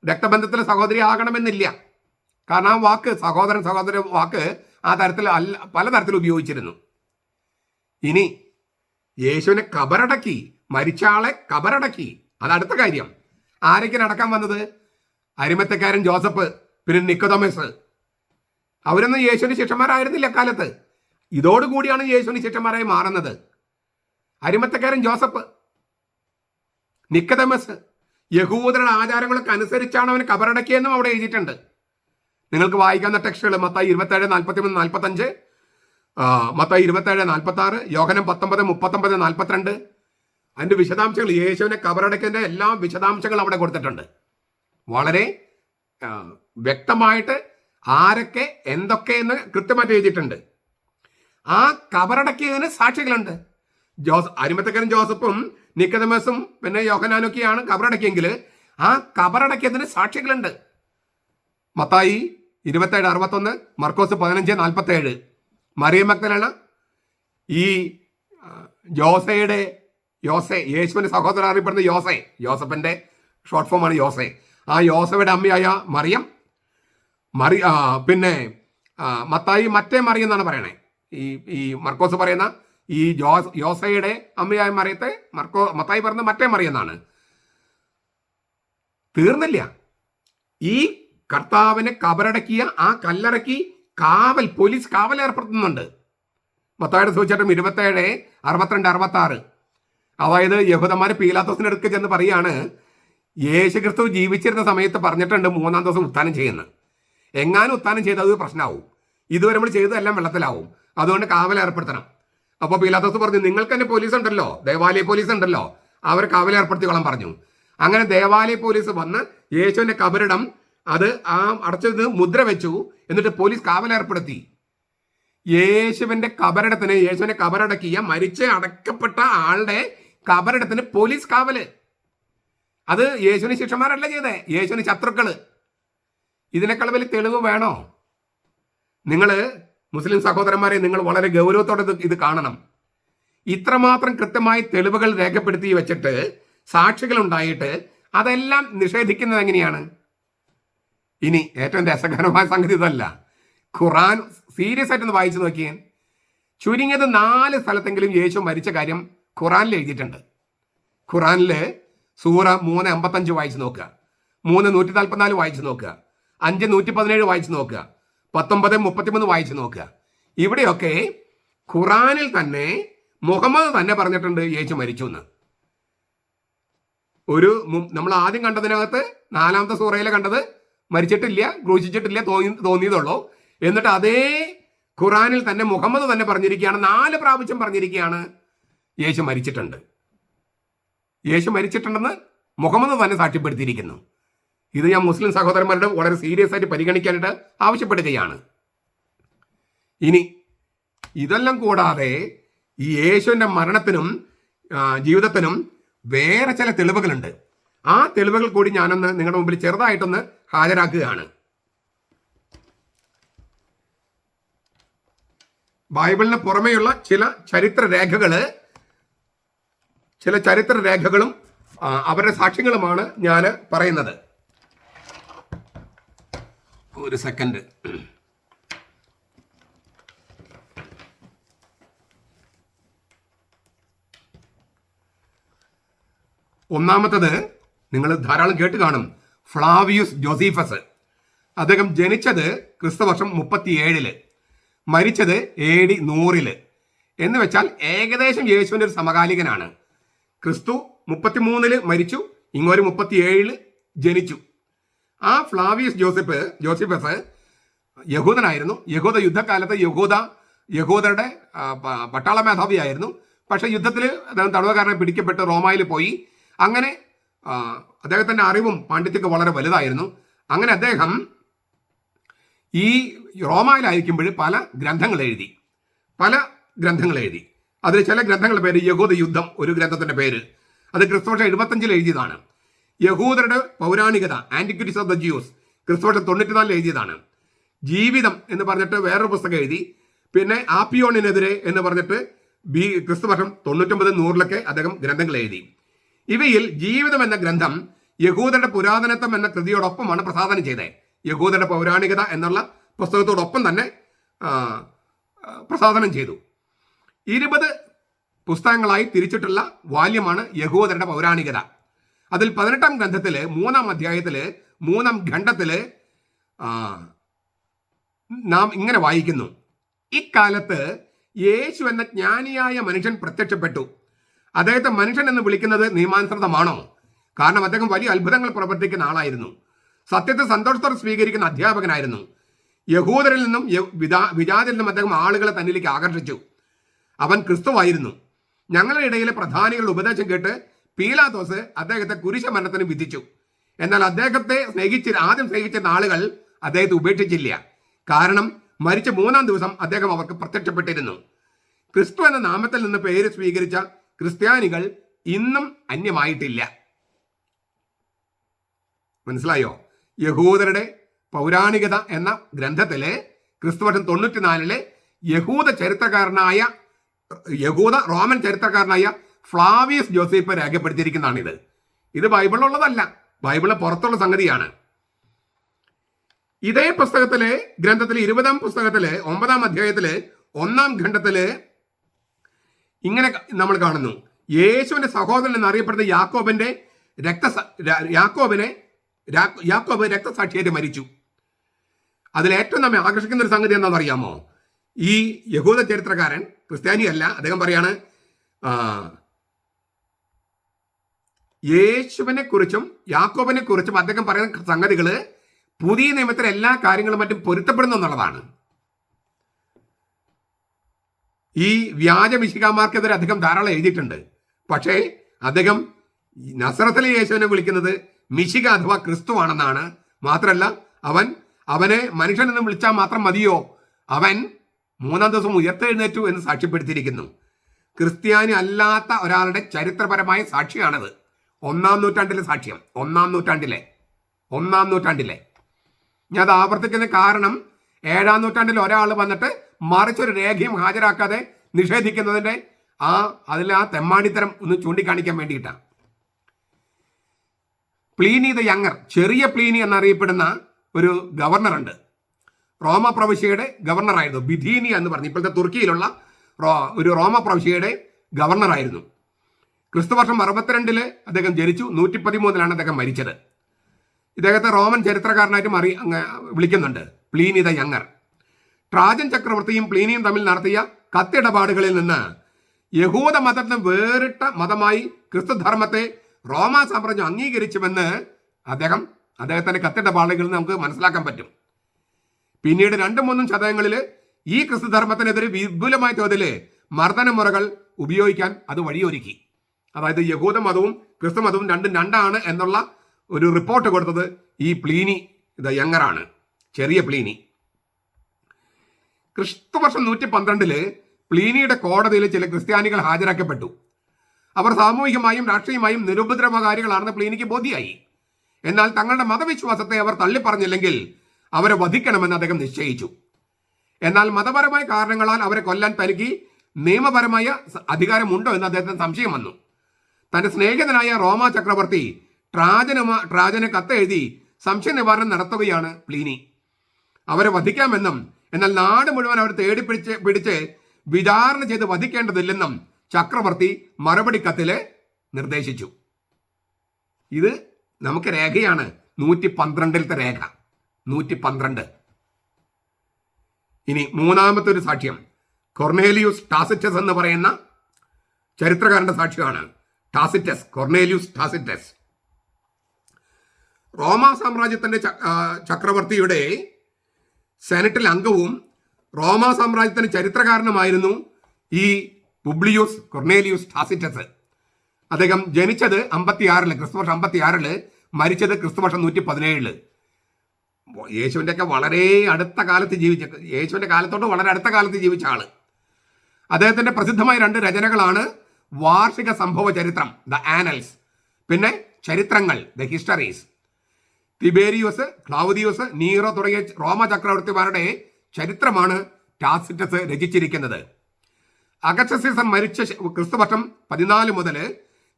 രക്തബന്ധത്തിലെ സഹോദരി ആകണമെന്നില്ല. കാരണം ആ വാക്ക് സഹോദരൻ വാക്ക് ആ തരത്തിൽ പലതരത്തിൽ ഉപയോഗിച്ചിരുന്നു. ഇനി യേശുവിനെ കബറടക്കി, മരിച്ച ആളെ കബറടക്കി, അതടുത്ത കാര്യം. ആരൊക്കെ അടക്കാൻ വന്നത്? അരിമത്തക്കാരൻ ജോസഫ്, പിന്നെ നിക്കോദോമസ്. അവരൊന്നും യേശുവിന്റെ ശിഷ്യന്മാരായിരുന്നില്ല അക്കാലത്ത്. ഇതോടുകൂടിയാണ് യേശുവിന്റെ ശിഷ്യന്മാരായി മാറുന്നത്. അരിമത്തക്കാരൻ ജോസഫ്, നിക്കോദോമസ് യഹൂദരുടെ ആചാരങ്ങളൊക്കെ അനുസരിച്ചാണ് അവന് കബറടക്കിയെന്നും അവിടെ എഴുതിയിട്ടുണ്ട്. നിങ്ങൾക്ക് വായിക്കാവുന്ന ടെക്സ്റ്റുകൾ മത്തായി 27:43-45, മത്തായി 27:46, യോഹന്നാൻ 19:39-42. അതിന്റെ വിശദാംശങ്ങൾ, യേശുവിനെ കബറടക്കിയതിന്റെ എല്ലാ വിശദാംശങ്ങളും അവിടെ കൊടുത്തിട്ടുണ്ട്. വളരെ വ്യക്തമായിട്ട് ആരൊക്കെ എന്തൊക്കെ എന്ന് കൃത്യമായിട്ട് എഴുതിയിട്ടുണ്ട്. ആ കബറടക്കിയതിന് സാക്ഷികളുണ്ട്. അരിമത്തക്കനും ജോസഫും നിക്കോദെമസും പിന്നെ യോഹന്നാനൊക്കെയാണ് കബറടക്കിയെങ്കിൽ ആ കബറടക്കിയതിന് സാക്ഷികളുണ്ട്. മത്തായി 27:61, മർക്കോസ് 15:47. മറിയം മഗ്ദലേന ഈ യേശുവിന്റെ സഹോദരൻ അറിയപ്പെടുന്ന യോസഫിന്റെ ഷോർട്ട് ഫോമാണ് യോസെ. ആ യോസയുടെ അമ്മയായ മറിയം, പിന്നെ മത്തായി മറ്റേ മറിയം എന്നാണ് പറയണേ. ഈ മർക്കോസ് പറയുന്ന ഈ യോസയുടെ അമ്മയായ മറിയത്തെ മത്തായി പറയുന്ന മറ്റേ മറിയം എന്നാണ്. തീർന്നില്ല. ഈ കർത്താവിനെ കബറടക്കിയ ആ കല്ലറക്കി പോലീസ് കാവൽ ഏർപ്പെടുത്തുന്നുണ്ട്. മത്തായിയുടെ സുവിശേഷം 27:62-66. അതായത് യഹൂദന്മാരെ പീലാത്തോസിന്റെ അടുക്ക് ചെന്ന് പറയാണ്, യേശുക്രിസ്തു ജീവിച്ചിരുന്ന സമയത്ത് പറഞ്ഞിട്ടുണ്ട് 3-ാം ദിവസം ഉത്ഥാനം ചെയ്യുന്നത്. എങ്ങാനും ഉത്ഥാനം ചെയ്തത് പ്രശ്നമാവും. ഇതുവരെ നമ്മൾ ചെയ്തതെല്ലാം വെള്ളത്തിലാവും. അതുകൊണ്ട് കാവൽ ഏർപ്പെടുത്തണം. അപ്പോൾ പീലാത്തോസ് പറഞ്ഞു, നിങ്ങൾക്ക് തന്നെ പോലീസ് ഉണ്ടല്ലോ, ദേവാലയ പോലീസ് ഉണ്ടല്ലോ, അവർ കാവൽ ഏർപ്പെടുത്തിക്കോളാൻ പറഞ്ഞു. അങ്ങനെ ദേവാലയ പോലീസ് വന്ന് യേശുവിന്റെ കബറിടം അടച്ചത് മുദ്ര വെച്ചു. എന്നിട്ട് പോലീസ് കാവൽ ഏർപ്പെടുത്തി. യേശുവിന്റെ കബറടക്കിയ മരിച്ച് അടക്കപ്പെട്ട ആളുടെ കബറിടത്തിന് പോലീസ് കാവല്. അത് യേശുവിന് ശിഷ്യന്മാരല്ല ചെയ്തേ, യേശുവിന് ശത്രുക്കള്. ഇതിനേക്കാൾ വലിയ തെളിവ് വേണോ? നിങ്ങൾ മുസ്ലിം സഹോദരന്മാരെ, നിങ്ങൾ വളരെ ഗൗരവത്തോടെ ഇത് കാണണം. ഇത്രമാത്രം കൃത്യമായി തെളിവുകൾ രേഖപ്പെടുത്തി വെച്ചിട്ട് സാക്ഷികൾ ഉണ്ടായിട്ട് അതെല്ലാം നിഷേധിക്കുന്നത് എങ്ങനെയാണ്? ഇനി ഏറ്റവും രസകരമായ സംഗതി ഇതല്ല. ഖുറാൻ സീരിയസ് ആയിട്ടൊന്ന് വായിച്ചു നോക്കിയാൽ ചുരുങ്ങിയത് 4 സ്ഥലത്തെങ്കിലും യേശു മരിച്ച കാര്യം ഖുറാനിൽ എഴുതിയിട്ടുണ്ട്. ഖുറാനിൽ സൂറ 3:55 വായിച്ചു നോക്കുക, 3:144 വായിച്ചു നോക്കുക, 5:117 വായിച്ചു നോക്കുക, 19:33 വായിച്ചു നോക്കുക. ഇവിടെയൊക്കെ ഖുറാനിൽ തന്നെ മുഹമ്മദ് തന്നെ പറഞ്ഞിട്ടുണ്ട് യേശു മരിച്ചു എന്ന്. നമ്മൾ ആദ്യം കണ്ടതിനകത്ത് 4-ാമത്തെ സൂറയിലെ കണ്ടത് മരിച്ചിട്ടില്ല, ക്രൂശിച്ചിട്ടില്ല തോന്നിയതുള്ളൂ. എന്നിട്ട് അതേ ഖുറാനിൽ തന്നെ മുഹമ്മദ് തന്നെ പറഞ്ഞിരിക്കുകയാണ്, 4 പ്രാവശ്യം പറഞ്ഞിരിക്കുകയാണ് യേശു മരിച്ചിട്ടുണ്ട്. യേശു മരിച്ചിട്ടുണ്ടെന്ന് മുഹമ്മദ് തന്നെ സാക്ഷ്യപ്പെടുത്തിയിരിക്കുന്നു. ഇത് ഞാൻ മുസ്ലിം സഹോദരന്മാരുടെ വളരെ സീരിയസ് ആയിട്ട് പരിഗണിക്കാനായിട്ട് ആവശ്യപ്പെടുകയാണ്. ഇനി ഇതെല്ലാം കൂടാതെ ഈ യേശുവിൻ്റെ മരണത്തിനും ജീവിതത്തിനും വേറെ ചില തെളിവുകളുണ്ട്. ആ തെളിവുകൾ കൂടി ഞാനൊന്ന് നിങ്ങളുടെ മുമ്പിൽ ചെറുതായിട്ടൊന്ന് ഹാജരാക്കുകയാണ്. ബൈബിളിന് പുറമെയുള്ള ചില ചരിത്ര രേഖകളും അവരുടെ സാക്ഷ്യങ്ങളുമാണ് ഞാൻ പറയുന്നത്. ഒരു സെക്കൻഡ്. ഒന്നാമത്തത് നിങ്ങൾ ധാരാളം കേട്ട് കാണും, ഫ്ലാവിയസ് ജോസീഫസ്. അദ്ദേഹം ജനിച്ചത് ക്രിസ്തുവർഷം 37, മരിച്ചത് AD 100 എന്ന് വെച്ചാൽ ഏകദേശം യേശുവിൻ്റെ ഒരു സമകാലികനാണ്. ക്രിസ്തു 33 മരിച്ചു, ഇങ്ങോട്ട് 37 ജനിച്ചു. ആ ഫ്ലാവിയസ് ജോസഫസ് യഹൂദനായിരുന്നു. യഹൂദ യുദ്ധകാലത്ത് യഹൂദരുടെ പട്ടാള മേധാവിയായിരുന്നു. പക്ഷേ യുദ്ധത്തിൽ അദ്ദേഹം തടവുകാരനെ പിടിക്കപ്പെട്ട് റോമായിൽ പോയി. അങ്ങനെ അദ്ദേഹത്തിൻ്റെ അറിവും പാണ്ഡിത്യമൊക്കെ വളരെ വലുതായിരുന്നു. അങ്ങനെ അദ്ദേഹം ഈ റോമായിലായിരിക്കുമ്പോൾ പല ഗ്രന്ഥങ്ങൾ എഴുതി. അതിൽ ചില ഗ്രന്ഥങ്ങളുടെ പേര് യഹൂദ യുദ്ധം, ഒരു ഗ്രന്ഥത്തിൻ്റെ പേര്. അത് ക്രിസ്തുവർഷം 75 എഴുതിയതാണ്. യഹൂദരുടെ പൗരാണികത, ആന്റിക്വിറ്റീസ് ഓഫ് ദ ജ്യൂസ്, ക്രിസ്തുവർഷം 94 എഴുതിയതാണ്. ജീവിതം എന്ന് പറഞ്ഞിട്ട് വേറൊരു പുസ്തകം എഴുതി. പിന്നെ ആപ്പിയോണിനെതിരെ എന്ന് പറഞ്ഞിട്ട് ക്രിസ്തുവർഷം 99-100 അദ്ദേഹം ഗ്രന്ഥങ്ങൾ എഴുതി. ഇവയിൽ ജീവിതം എന്ന ഗ്രന്ഥം യഹൂദരുടെ പുരാതനത്വം എന്ന കൃതിയോടൊപ്പമാണ് പ്രസാദനം ചെയ്തത്. യഹൂദരുടെ പൗരാണികത എന്നുള്ള പുസ്തകത്തോടൊപ്പം തന്നെ പ്രസാദനം ചെയ്തു. 20 പുസ്തകങ്ങളായി തിരിച്ചിട്ടുള്ള വാല്യമാണ് യഹൂദരുടെ പൗരാണികത. അതിൽ 18-ാം ഗ്രന്ഥത്തിൽ 3-ാം അധ്യായത്തിൽ 3-ാം ഖണ്ഡത്തിൽ നാം ഇങ്ങനെ വായിക്കുന്നു: ഇക്കാലത്ത് യേശു എന്ന ജ്ഞാനിയായ മനുഷ്യൻ പ്രത്യക്ഷപ്പെട്ടു. അദ്ദേഹത്തെ മനുഷ്യൻ എന്ന് വിളിക്കുന്നത് നിയമാനുസൃതമാണോ? കാരണം അദ്ദേഹം വലിയ അത്ഭുതങ്ങൾ പ്രവർത്തിക്കുന്ന ആളായിരുന്നു. സത്യത്തെ സന്തോഷത്തോടെ സ്വീകരിക്കുന്ന അധ്യാപകനായിരുന്നു. യഹൂദരിൽ നിന്നും വിജാതിൽ നിന്നും അദ്ദേഹം ആളുകളെ തന്നിലേക്ക് ആകർഷിച്ചു. അവൻ ക്രിസ്തുവായിരുന്നു. ഞങ്ങളുടെ ഇടയിലെ പ്രധാനികളുടെ ഉപദേശം കേട്ട് പീലാത്തോസ് അദ്ദേഹത്തെ കുരിശമരണത്തിന് വിധിച്ചു. എന്നാൽ അദ്ദേഹത്തെ ആദ്യം സ്നേഹിച്ചിരുന്ന ആളുകൾ അദ്ദേഹത്തെ ഉപേക്ഷിച്ചില്ല. കാരണം മരിച്ച 3-ാം ദിവസം അദ്ദേഹം അവർക്ക് പ്രത്യക്ഷപ്പെട്ടിരുന്നു. ക്രിസ്തു എന്ന നാമത്തിൽ നിന്ന് പേര് സ്വീകരിച്ച ക്രിസ്ത്യാനികൾ ഇന്നും അന്യമായിട്ടില്ല. മനസ്സിലായോ? യഹൂദരുടെ പൗരാണികത എന്ന ഗ്രന്ഥത്തിലെ ക്രിസ്തുവർഷം 94 യഹൂദ റോമൻ ചരിത്രകാരനായ ഫ്ലാവിയസ് ജോസഫ് രേഖപ്പെടുത്തിയിരിക്കുന്നതാണിത്. ഇത് ബൈബിളിലുള്ളതല്ല, ബൈബിളിന് പുറത്തുള്ള സംഗതിയാണ്. ഇതേ പുസ്തകത്തിലെ ഗ്രന്ഥത്തിലെ 20-ാം പുസ്തകത്തിലെ 9-ാം അധ്യായത്തിലെ 1-ാം ഖണ്ഡത്തില് ഇങ്ങനെ നമ്മൾ കാണുന്നു. യേശുവിന്റെ സഹോദരൻ എന്നറിയപ്പെടുന്ന യാക്കോബ് രക്തസാക്ഷിയായിട്ട് മരിച്ചു. അതിലേറ്റവും നമ്മെ ആകർഷിക്കുന്ന ഒരു സംഗതി എന്താണെന്നറിയാമോ? ഈ യഹൂദ ചരിത്രകാരൻ, ക്രിസ്ത്യാനിയല്ല, അദ്ദേഹം പറയാണ് യേശുവിനെ കുറിച്ചും യാക്കോബിനെ കുറിച്ചും അദ്ദേഹം പറയുന്ന സംഗതികൾ പുതിയ നിയമത്തിലെ എല്ലാ കാര്യങ്ങളും മറ്റും പൊരുത്തപ്പെടുന്നു എന്നുള്ളതാണ്. ഈ വ്യാജ മിശിഹാമാർക്കെതിരെ അദ്ദേഹം ധാരാളം എഴുതിയിട്ടുണ്ട്. പക്ഷേ അദ്ദേഹം നസറത്തിലെ യേശുവിനെ വിളിക്കുന്നത് മിശിഹ അഥവാ ക്രിസ്തുവാണെന്നാണ്. മാത്രമല്ല അവനെ മനുഷ്യനെന്ന് വിളിച്ചാൽ മാത്രം മതിയോ, അവൻ 3-ാം ദിവസം ഉയർത്തെഴുന്നേറ്റു എന്ന് സാക്ഷ്യപ്പെടുത്തിയിരിക്കുന്നു. ക്രിസ്ത്യാനി അല്ലാത്ത ഒരാളുടെ ചരിത്രപരമായ സാക്ഷിയാണത്. 1-ാം നൂറ്റാണ്ടിലെ സാക്ഷ്യം. 1-ാം നൂറ്റാണ്ടിലെ ഞാൻ അത് ആവർത്തിക്കുന്ന കാരണം 7-ാം നൂറ്റാണ്ടിൽ ഒരാൾ വന്നിട്ട് മറിച്ചൊരു രേഖയും ഹാജരാക്കാതെ നിഷേധിക്കുന്നതിൻ്റെ അതിൽ ആ തെമ്മാടിത്തരം ഒന്ന് ചൂണ്ടിക്കാണിക്കാൻ വേണ്ടിയിട്ടാണ്. പ്ലീനി ദ യങ്ങർ, ചെറിയ പ്ലീനി എന്നറിയപ്പെടുന്ന ഒരു ഗവർണറുണ്ട്. റോമ പ്രവിശ്യയുടെ ഗവർണറായിരുന്നു. ബിഥീനിയ എന്ന് പറഞ്ഞു, ഇപ്പോഴത്തെ തുർക്കിയിലുള്ള ഒരു റോമ പ്രവിശ്യയുടെ ഗവർണറായിരുന്നു. ക്രിസ്തുവർഷം 62 അദ്ദേഹം ജനിച്ചു. 113 അദ്ദേഹം മരിച്ചത്. ഇദ്ദേഹത്തെ റോമൻ ചരിത്രകാരനായിട്ട് വിളിക്കുന്നുണ്ട്, പ്ലീനി ദ യങ്ങർ. ട്രാജൻ ചക്രവർത്തിയും പ്ലീനിയും തമ്മിൽ നടത്തിയ കത്തിടപാടുകളിൽ നിന്ന് യഹൂദ മതത്തിന് വേറിട്ട മതമായി ക്രിസ്തുധർമ്മത്തെ റോമാ സാമ്രാജ്യം അംഗീകരിച്ചുവെന്ന് അദ്ദേഹത്തിന്റെ കത്തിടപാടുകളിൽ നിന്ന് നമുക്ക് മനസ്സിലാക്കാൻ പറ്റും. പിന്നീട് 2-3 ശതകങ്ങളിൽ ഈ ക്രിസ്തുധർമ്മത്തിനെതിരെ വിപുലമായ തോതിൽ മർദ്ദനമുറകൾ ഉപയോഗിക്കാൻ അത് വഴിയൊരുക്കി. അതായത് യഹൂദ മതവും ക്രിസ്തു മതവും രണ്ടാണ് എന്നുള്ള ഒരു റിപ്പോർട്ട് കൊടുത്തത് ഈ പ്ലീനി ദ യങ്ങറാണ്, ചെറിയ പ്ലീനി. ക്രിസ്തുവർഷം 112 പ്ലീനിയുടെ കോടതിയിൽ ചില ക്രിസ്ത്യാനികൾ ഹാജരാക്കപ്പെട്ടു. അവർ സാമൂഹികമായും രാഷ്ട്രീയമായും നിരുപദ്രവകാരികളാണെന്ന് പ്ലീനിക്ക് ബോധ്യമായി. എന്നാൽ തങ്ങളുടെ മതവിശ്വാസത്തെ അവർ തള്ളിപ്പറഞ്ഞില്ലെങ്കിൽ അവരെ വധിക്കണമെന്ന് അദ്ദേഹം നിശ്ചയിച്ചു. എന്നാൽ മതപരമായ കാരണങ്ങളാൽ അവരെ കൊല്ലാൻ തനിക്ക് നിയമപരമായ അധികാരമുണ്ടോ എന്ന് അദ്ദേഹത്തിന് സംശയം വന്നു. തന്റെ സ്നേഹിതനായ റോമ ചക്രവർത്തി ട്രാജന് കത്തെഴുതി സംശയ നിവാരണം നടത്തുകയാണ് പ്ലീനി. അവരെ വധിക്കാമെന്നും എന്നാൽ നാട് മുഴുവൻ അവർ പിടിച്ച് വിചാരണ ചെയ്ത് വധിക്കേണ്ടതില്ലെന്നും ചക്രവർത്തി മറുപടി കത്തില് നിർദ്ദേശിച്ചു. ഇത് നമുക്ക് രേഖയാണ്, 112 രേഖ, 112. ഇനി 3-ാമത്തെ ഒരു സാക്ഷ്യം കൊർണേലിയൂസ് ടാസിറ്റസ് എന്ന് പറയുന്ന ചരിത്രകാരന്റെ സാക്ഷ്യമാണ്. കൊർണേലിയൂസ് ടാസിറ്റസ് റോമാ സാമ്രാജ്യത്തിന്റെ ചക്രവർത്തിയുടെ സെനറ്റിൽ അംഗവും റോമാ സാമ്രാജ്യത്തിന്റെ ചരിത്രകാരനുമായിരുന്നു ഈ കൊർണേലിയൂസ് ടാസിറ്റസ്. അദ്ദേഹം ജനിച്ചത് 56 ക്രിസ്തുവർഷം 56, മരിച്ചത് ക്രിസ്തുവർഷം 117. യേശുവിൻ്റെ ഒക്കെ വളരെ അടുത്ത കാലത്ത് യേശുവിൻ്റെ കാലത്തോട്ട് വളരെ അടുത്ത കാലത്ത് ജീവിച്ച ആള്. അദ്ദേഹത്തിന്റെ പ്രസിദ്ധമായ 2 രചനകളാണ് വാർഷിക സംഭവ ചരിത്രം, ദ ആനൽസ്, പിന്നെ ചരിത്രങ്ങൾ, ദ ഹിസ്റ്ററീസ്. തിബേരിയോസ്, ക്ലൗദിയോസ്, നീറോ തുടങ്ങിയ റോമ ചക്രവർത്തിമാരുടെ ചരിത്രമാണ് ടാസിറ്റസ് രചിച്ചിരിക്കുന്നത്. അഗസ്റ്റസ് സീസർ മരിച്ച ക്രിസ്തുവർഷം 14 മുതൽ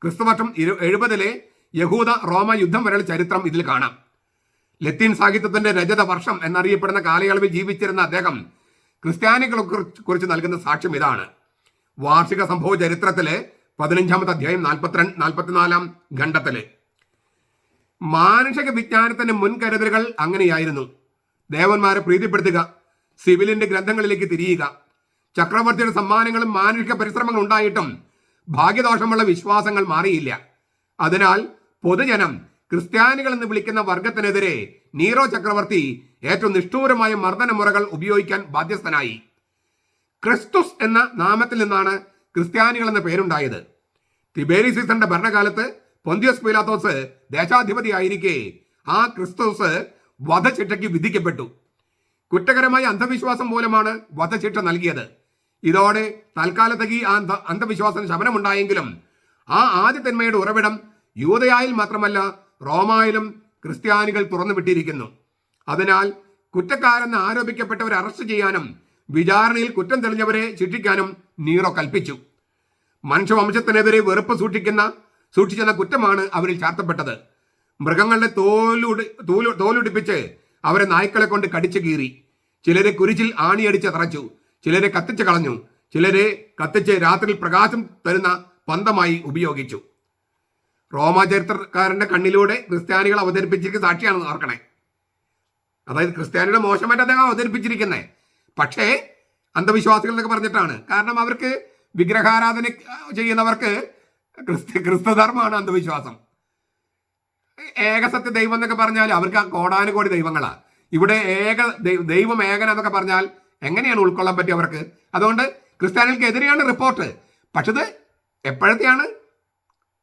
ക്രിസ്തുവർഷം 70 യഹൂദ റോമ യുദ്ധം വരെയുള്ള ചരിത്രം ഇതിൽ കാണാം. ലത്തീൻ സാഹിത്യത്തിന്റെ രജത വർഷം എന്നറിയപ്പെടുന്ന കാലയളവിൽ ജീവിച്ചിരുന്ന അദ്ദേഹം ക്രിസ്ത്യാനികളെ കുറിച്ച് നൽകുന്ന സാക്ഷ്യം ഇതാണ്. വാർഷിക സംഭവ ചരിത്രത്തിലെ 15-ാമത്തെ അധ്യായം 44-ാം ഖണ്ഡത്തില് മാനുഷിക വിജ്ഞാനത്തിന്റെ മുൻകരുതലുകൾ അങ്ങനെയായിരുന്നു. ദേവന്മാരെ പ്രീതിപ്പെടുത്തുക, സിവിലിന്റെ ഗ്രന്ഥങ്ങളിലേക്ക് തിരിയുക. ചക്രവർത്തിയുടെ സമ്മാനങ്ങളും മാനുഷിക പരിശ്രമങ്ങൾ ഉണ്ടായിട്ടും ഭാഗ്യദോഷമുള്ള വിശ്വാസങ്ങൾ മാറിയില്ല. അതിനാൽ പൊതുജനം ക്രിസ്ത്യാനികൾ എന്ന് വിളിക്കുന്ന വർഗത്തിനെതിരെ നീറോ ചക്രവർത്തി ഏറ്റവും നിഷ്ഠൂരമായ മർദ്ദനമുറകൾ ഉപയോഗിക്കാൻ ബാധ്യസ്ഥനായി. ക്രിസ്തുസ് എന്ന നാമത്തിൽ നിന്നാണ് ക്രിസ്ത്യാനികൾ എന്ന പേരുണ്ടായത്. തിബേരി സീസറിന്റെ ഭരണകാലത്ത് പൊന്തിയോസ് പീലാത്തോസ് ദേശാധിപതിയായിരിക്കെ ആ ക്രിസ്തുസ് വധശിക്ഷയ്ക്ക് വിധിക്കപ്പെട്ടു. കുറ്റകരമായ അന്ധവിശ്വാസം മൂലമാണ് വധശിക്ഷ നൽകിയത്. ഇതോടെ തൽക്കാലത്തേക്ക് ഈ അന്ധവിശ്വാസം ശമനമുണ്ടായെങ്കിലും ആ ആദ്യത്തന്മയുടെ ഉറവിടം യൂദയായിൽ മാത്രമല്ല റോമായിലും ക്രിസ്ത്യാനികൾ തുറന്നു വിട്ടിരിക്കുന്നു. അതിനാൽ കുറ്റക്കാരെന്ന് ആരോപിക്കപ്പെട്ടവരെ അറസ്റ്റ് ചെയ്യാനും വിചാരണയിൽ കുറ്റം തെളിഞ്ഞവരെ ശിക്ഷിക്കാനും നീറോ കൽപ്പിച്ചു. മനുഷ്യവംശത്തിനെതിരെ വെറുപ്പ് സൂക്ഷിച്ചെന്ന കുറ്റമാണ് അവരിൽ ചാർത്തപ്പെട്ടത്. മൃഗങ്ങളുടെ തോലുടിപ്പിച്ച് അവരെ നായ്ക്കളെ കൊണ്ട് കടിച്ചു കീറി. ചിലരെ കുരിശിൽ ആണിയടിച്ച് തറച്ചു, ചിലരെ കത്തിച്ച് കളഞ്ഞു, ചിലരെ കത്തിച്ച് രാത്രിയിൽ പ്രകാശം തരുന്ന പന്തമായി ഉപയോഗിച്ചു. റോമാ ചരിത്രക്കാരന്റെ കണ്ണിലൂടെ ക്രിസ്ത്യാനികൾ അവതരിപ്പിച്ചിരിക്കുന്ന സാക്ഷിയാണെന്ന് ഓർക്കണേ. അതായത് ക്രിസ്ത്യാനിയുടെ മോശമായിട്ട് അദ്ദേഹം അവതരിപ്പിച്ചിരിക്കുന്നത്. പക്ഷേ അന്ധവിശ്വാസികൾ എന്നൊക്കെ പറഞ്ഞിട്ടാണ്. കാരണം അവർക്ക് വിഗ്രഹാരാധന ചെയ്യുന്നവർക്ക് ക്രിസ്തുധർമ്മമാണ് അന്ധവിശ്വാസം. ഏകസത്യ ദൈവം എന്നൊക്കെ പറഞ്ഞാൽ അവർക്ക് ആ കോടാനുകോടി ദൈവങ്ങളാ. ഇവിടെ ദൈവം ഏകനെന്നൊക്കെ പറഞ്ഞാൽ എങ്ങനെയാണ് ഉൾക്കൊള്ളാൻ പറ്റുക അവർക്ക്? അതുകൊണ്ട് ക്രിസ്ത്യാനികൾക്ക് എതിരെയാണ് റിപ്പോർട്ട്. പക്ഷെ ഇത് എപ്പോഴത്തെയാണ്?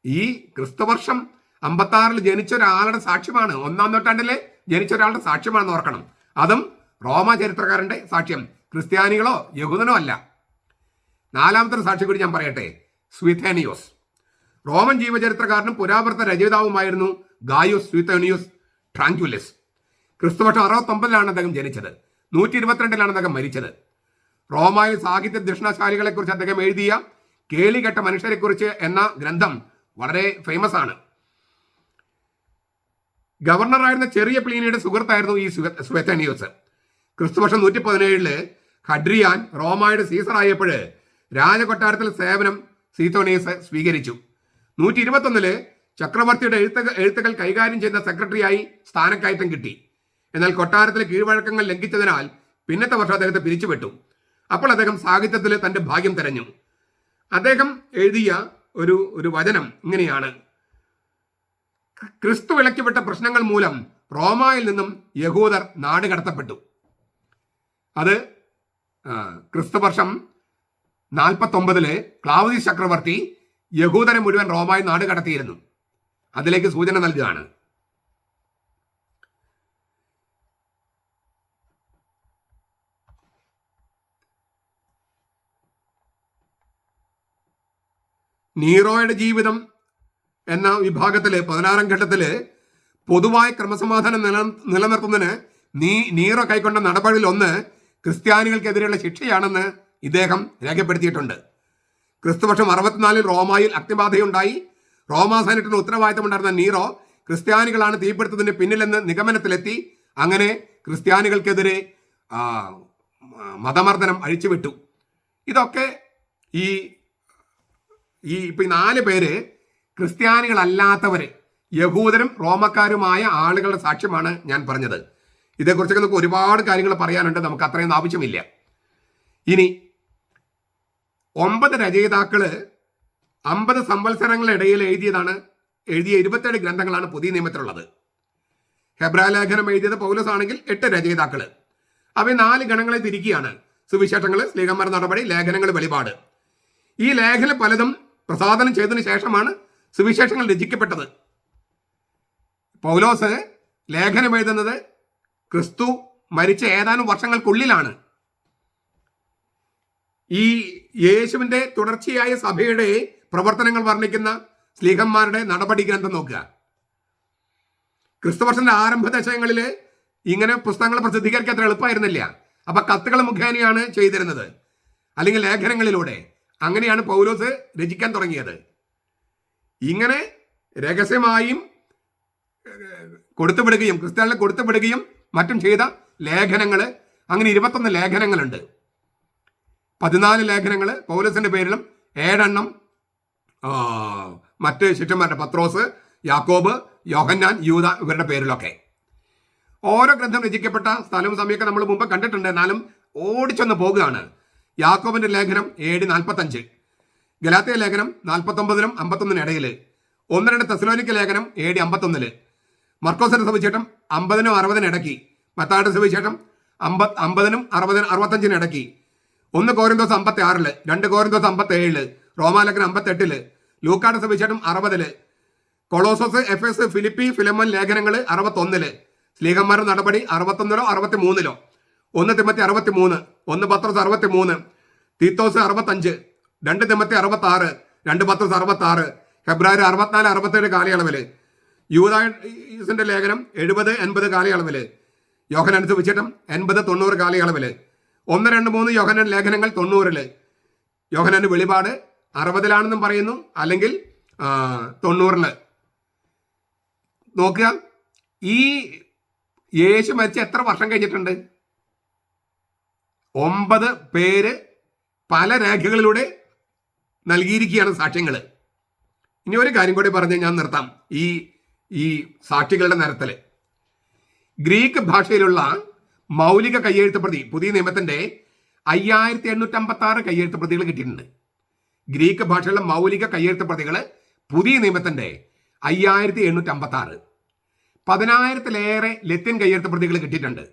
ഈ ക്രിസ്തുവർഷം 56 ജനിച്ച ഒരാളുടെ സാക്ഷ്യമാണ്. 1-ാം നൂറ്റാണ്ടിലെ ജനിച്ച ഒരാളുടെ സാക്ഷ്യമാണെന്ന് ഓർക്കണം. അതും റോമ ചരിത്രകാരന്റെ സാക്ഷ്യം, ക്രിസ്ത്യാനികളോ യഹൂദനോ അല്ല. 4-ാമത്തെ സാക്ഷി കൂടി ഞാൻ പറയട്ടെ. സ്വീഥേനിയോസ്. റോമൻ ജീവചരിത്രകാരനും പുരാവൃത്ത രചയിതാവുമായിരുന്നു ഗായൂസ് സ്വീഥേനിയോസ് ട്രാങ്ക്യുലസ്. ക്രിസ്തുവർഷം 69-ലാണ് അദ്ദേഹം ജനിച്ചത്. 122-ലാണ് അദ്ദേഹം മരിച്ചത്. റോമായിൽ സാഹിത്യ ദക്ഷിണശാലികളെക്കുറിച്ച് അദ്ദേഹം എഴുതിയ കേളികെട്ട മനുഷ്യരെക്കുറിച്ച് എന്ന ഗ്രന്ഥം വളരെ ഫേമസ് ആണ്. ഗവർണറായിരുന്ന ചെറിയ പ്ലീനിയുടെ സുഹൃത്തായിരുന്നു ഈ സ്വീഥേനിയോസ്. ക്രിസ്തുവർഷം 117 ഹഡ്രിയാൻ റോമായുടെ സീസറായപ്പോൾ രാജകൊട്ടാരത്തിൽ സേവനം സ്വീഥേനിയോസ് സ്വീകരിച്ചു. 121 ചക്രവർത്തിയുടെ എഴുത്തുകൾ കൈകാര്യം ചെയ്യുന്ന സെക്രട്ടറിയായി സ്ഥാനക്കയറ്റം കിട്ടി. എന്നാൽ കൊട്ടാരത്തിലെ കീഴ്വഴക്കങ്ങൾ ലംഘിച്ചതിനാൽ പിന്നത്തെ വർഷം അദ്ദേഹത്തെ പിരിച്ചുവിട്ടു. അപ്പോൾ അദ്ദേഹം സാഹിത്യത്തിൽ തന്റെ ഭാഗ്യം തെരഞ്ഞു. അദ്ദേഹം എഴുതിയ ഒരു വചനം ഇങ്ങനെയാണ്: ക്രിസ്തു വിലക്കിവിട്ട പ്രശ്നങ്ങൾ മൂലം റോമായിൽ നിന്നും യഹൂദർ നാട് കടത്തപ്പെട്ടു. അത് ക്രിസ്തുവർഷം 49 ക്ലാവുദിയസ് ചക്രവർത്തി യഹൂദരെ മുഴുവൻ റോമായി നാട് കടത്തിയിരുന്നു. അതിലേക്ക് സൂചന നൽകുകയാണ്. നീറോയുടെ ജീവിതം എന്ന വിഭാഗത്തില് 16-ാം ഘട്ടത്തില് പൊതുവായ ക്രമസമാധാനം നിലനിർത്തുന്നതിന് നീറോ കൈക്കൊണ്ട നടപടിയിൽ ഒന്ന് ക്രിസ്ത്യാനികൾക്കെതിരെയുള്ള ശിക്ഷയാണെന്ന് ഇദ്ദേഹം രേഖപ്പെടുത്തിയിട്ടുണ്ട്. ക്രിസ്തുവർഷം 64 റോമായിൽ അഗ്നിബാധയുണ്ടായി. റോമാ സെനറ്റിന് ഉത്തരവാദിത്തമുണ്ടായിരുന്ന നീറോ ക്രിസ്ത്യാനികളാണ് തീപിടുത്തത്തിന് പിന്നിലെന്ന് നിഗമനത്തിലെത്തി. അങ്ങനെ ക്രിസ്ത്യാനികൾക്കെതിരെ മതമർദ്ദനം അഴിച്ചുവിട്ടു. ഇതൊക്കെ ഈ 4 പേര് ക്രിസ്ത്യാനികളല്ലാത്തവര്, യഹൂദരും റോമക്കാരുമായ ആളുകളുടെ സാക്ഷ്യമാണ് ഞാൻ പറഞ്ഞത്. ഇതേക്കുറിച്ചൊക്കെ നമുക്ക് ഒരുപാട് കാര്യങ്ങൾ പറയാനുണ്ട്, നമുക്ക് അത്രയും ആവശ്യമില്ല. ഇനി 9 രചയിതാക്കള് 50 സംവത്സരങ്ങളിടയിൽ എഴുതിയ 27 ഗ്രന്ഥങ്ങളാണ് പുതിയ നിയമത്തിലുള്ളത്. ഹെബ്രാ ലേഖനം എഴുതിയത് പൗലോസ് ആണെങ്കിൽ 8 രചയിതാക്കള്. അവ 4 ഗണങ്ങളെ തിരിക്കുകയാണ്: സുവിശേഷങ്ങൾ, സ്ലീഹന്മാരുടെ നടപടി, ലേഖനങ്ങൾ, വെളിപാട്. ഈ ലേഖനം പലതും പ്രസാദനം ചെയ്തതിനു ശേഷമാണ് സുവിശേഷങ്ങൾ രചിക്കപ്പെട്ടത്. പൗലോസ് ലേഖനം എഴുതുന്നത് ക്രിസ്തു മരിച്ച ഏതാനും വർഷങ്ങൾക്കുള്ളിലാണ്. ഈ യേശുവിന്റെ തുടർച്ചയായ സഭയുടെ പ്രവർത്തനങ്ങൾ വർണ്ണിക്കുന്ന സ്ലീഹന്മാരുടെ നടപടി ഗ്രന്ഥം നോക്കുക. ക്രിസ്തുവർഷന്റെ ആരംഭ ദശകങ്ങളിൽ ഇങ്ങനെ പുസ്തകങ്ങൾ പ്രസിദ്ധീകരിക്കാൻ അത്ര എളുപ്പമായിരുന്നില്ല. അപ്പൊ കത്തുകൾ മുഖേനയാണ് ചെയ്തിരുന്നത്, അല്ലെങ്കിൽ ലേഖനങ്ങളിലൂടെ. അങ്ങനെയാണ് പൗലോസ് രചിക്കാൻ തുടങ്ങിയത്. ഇങ്ങനെ രഹസ്യമായും കൊടുത്തുവിടുകയും ക്രിസ്ത്യാനികളെ കൊടുത്തുവിടുകയും മറ്റും ചെയ്ത ലേഖനങ്ങൾ, അങ്ങനെ 21 ലേഖനങ്ങളുണ്ട്. 14 ലേഖനങ്ങൾ പൗലോസിന്റെ പേരിലും 7 മറ്റ് ശിഷ്യന്മാരുടെ, പത്രോസ്, യാക്കോബ്, യോഹന്നാൻ, യൂദ, ഇവരുടെ പേരിലൊക്കെ. ഓരോ ഗ്രന്ഥം രചിക്കപ്പെട്ട സ്ഥലവും സമയമൊക്കെ നമ്മൾ മുമ്പ് കണ്ടിട്ടുണ്ട്, എന്നാലും ഓടിച്ചൊന്ന് പോകുകയാണ്. യാക്കോബിന്റെ ലേഖനം AD 45, ഗലാത്യ ലേഖനം 49-നും 51-നും ഇടയിൽ, 1-2 തെസ്സലോനിക്ക ലേഖനം AD 51, മർക്കോസിന്റെ സുവിശേഷം 50-നും 60-നും ഇടയ്ക്ക്, മത്തായിയുടെ സുവിശേഷം 50-നും 65-നും ഇടയ്ക്ക്, 1 കോരിന്തോസ് 56, 2 കോരിന്തോസ് 57, റോമാലേഖനം 58, ലൂക്കായുടെ സുവിശേഷം 60, കൊളോസോസ്, എഫെസ്, ഫിലിപ്പി, ഫിലമോൻ ലേഖനങ്ങൾ 61, സ്ലീഹന്മാരുടെ നടപടി 61-ലോ 63-ലോ, 1 തിമോത്തി 63, 1 പത്രോസ് 63, തീത്തോസ് 65, 2 തിമോത്തി 66, 2 പത്രോസ് 66, ഫെബ്രുവരി 64, 67 കാലയളവില്, യൂദാസിന്റെ ലേഖനം 70, 80 കാലയളവില്, യോഹന്നാൻ സുവിശേഷം 80, 90 കാലയളവില്, 1, 2, 3 യോഹന്നാൻ ലേഖനങ്ങൾ 90-ല്, യോഹന്നാന്റെ വെളിപാട് 60-ലാണെന്നും പറയുന്നു, അല്ലെങ്കിൽ 90-ല്. നോക്കുക, ഈ യേശു മരിച്ച എത്ര വർഷം കഴിഞ്ഞിട്ടുണ്ട്? 9 പേര് പല രേഖകളിലൂടെ നൽകിയിരിക്കുകയാണ് സാക്ഷ്യങ്ങൾ. ഇനി ഒരു കാര്യം കൂടി പറഞ്ഞ് ഞാൻ നിർത്താം. ഈ സാക്ഷികളുടെ നിരത്തിൽ ഗ്രീക്ക് ഭാഷയിലുള്ള മൗലിക കയ്യെഴുത്ത് പ്രതി പുതിയ നിയമത്തിന്റെ 5856 കയ്യെഴുത്ത് പ്രതികൾ കിട്ടിയിട്ടുണ്ട്. ഗ്രീക്ക് ഭാഷയിലുള്ള മൗലിക കയ്യെഴുത്ത് പ്രതികൾ പുതിയ നിയമത്തിന്റെ 5856. 10,000-ലേറെ ലത്തീൻ കയ്യെഴുത്ത് പ്രതികൾ കിട്ടിയിട്ടുണ്ട്.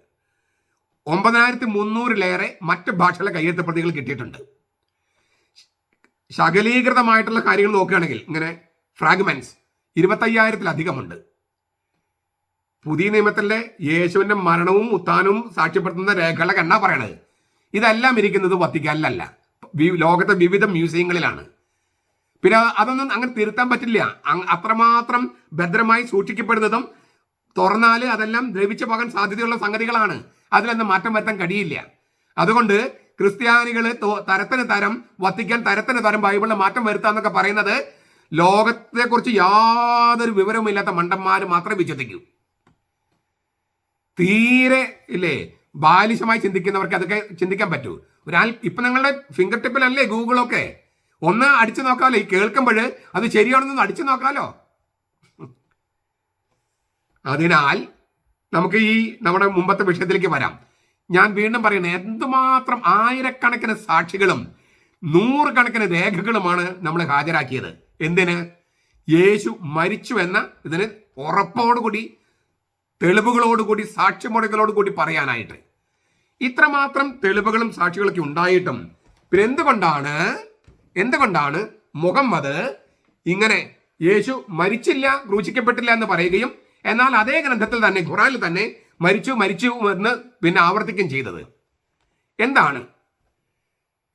9,300-ലേറെ മറ്റ് ഭാഷയിലെ കയ്യെഴുത്ത് പ്രതികൾ കിട്ടിയിട്ടുണ്ട്. ശകലീകൃതമായിട്ടുള്ള കാര്യങ്ങൾ നോക്കുകയാണെങ്കിൽ ഇങ്ങനെ ഫ്രാഗ്മെന്റ്സ് 25,000-ലധികമുണ്ട്. പുതിയ നിയമത്തിലെ യേശുവിന്റെ മരണവും ഉത്ഥാനവും സാക്ഷ്യപ്പെടുത്തുന്ന രേഖകളൊക്കെ എന്നാ പറയണത്? ഇതെല്ലാം ഇരിക്കുന്നത് വത്തിക്കാനിലല്ല, ലോകത്തെ വിവിധ മ്യൂസിയങ്ങളിലാണ്. പിന്നെ അതൊന്നും അങ്ങനെ തിരുത്താൻ പറ്റില്ല. അത്രമാത്രം ഭദ്രമായി സൂക്ഷിക്കപ്പെടുന്നതും തുറന്നാൽ അതെല്ലാം ദ്രവിച്ചു പോകാൻ സാധ്യതയുള്ള സംഗതികളാണ്. അതിലൊന്നും മാറ്റം വരുത്താൻ കഴിയില്ല. അതുകൊണ്ട് ക്രിസ്ത്യാനികൾ തരത്തിന് തരം, വത്തിക്കാൻ തരത്തിന് തരം ബൈബിളിൽ മാറ്റം വരുത്താന്നൊക്കെ പറയുന്നത് ലോകത്തെക്കുറിച്ച് യാതൊരു വിവരവുമില്ലാത്ത മണ്ടന്മാർ മാത്രമേ വിശ്വസിക്കൂ. തീരെ ഇല്ലേ ബാലിശമായി ചിന്തിക്കുന്നവർക്ക് അതൊക്കെ ചിന്തിക്കാൻ പറ്റൂ. ഇപ്പൊ നിങ്ങളുടെ ഫിംഗർ ടിപ്പിലല്ലേ ഗൂഗിളൊക്കെ, ഒന്ന് അടിച്ചു നോക്കാമല്ലോ. ഈ കേൾക്കുമ്പോൾ അത് ശരിയാണെന്നൊന്ന് അടിച്ചു നോക്കാമല്ലോ. അതിനാൽ നമുക്ക് നമ്മുടെ മുമ്പത്തെ വിഷയത്തിലേക്ക് വരാം. ഞാൻ വീണ്ടും പറയുന്നത്, എന്തുമാത്രം ആയിരക്കണക്കിന് സാക്ഷികളും 100 കണക്കിന് രേഖകളുമാണ് നമ്മൾ ഹാജരാക്കിയത്. എന്തിന്? യേശു മരിച്ചു എന്ന ഇതിന് ഉറപ്പോടുകൂടി, തെളിവുകളോടുകൂടി, സാക്ഷിമൊഴികളോടുകൂടി പറയാനായിട്ട്. ഇത്രമാത്രം തെളിവുകളും സാക്ഷികളൊക്കെ ഉണ്ടായിട്ടും പിന്നെ എന്തുകൊണ്ടാണ് മുഹമ്മദ് ഇങ്ങനെ യേശു മരിച്ചില്ല, ക്രൂശിക്കപ്പെട്ടില്ല എന്ന് പറയുകയും എന്നാൽ അതേ ഗ്രന്ഥത്തിൽ തന്നെ, ഖുറാനിൽ തന്നെ മരിച്ചു എന്ന് പിന്നെ ആവർത്തിക്കുകയും ചെയ്തത്?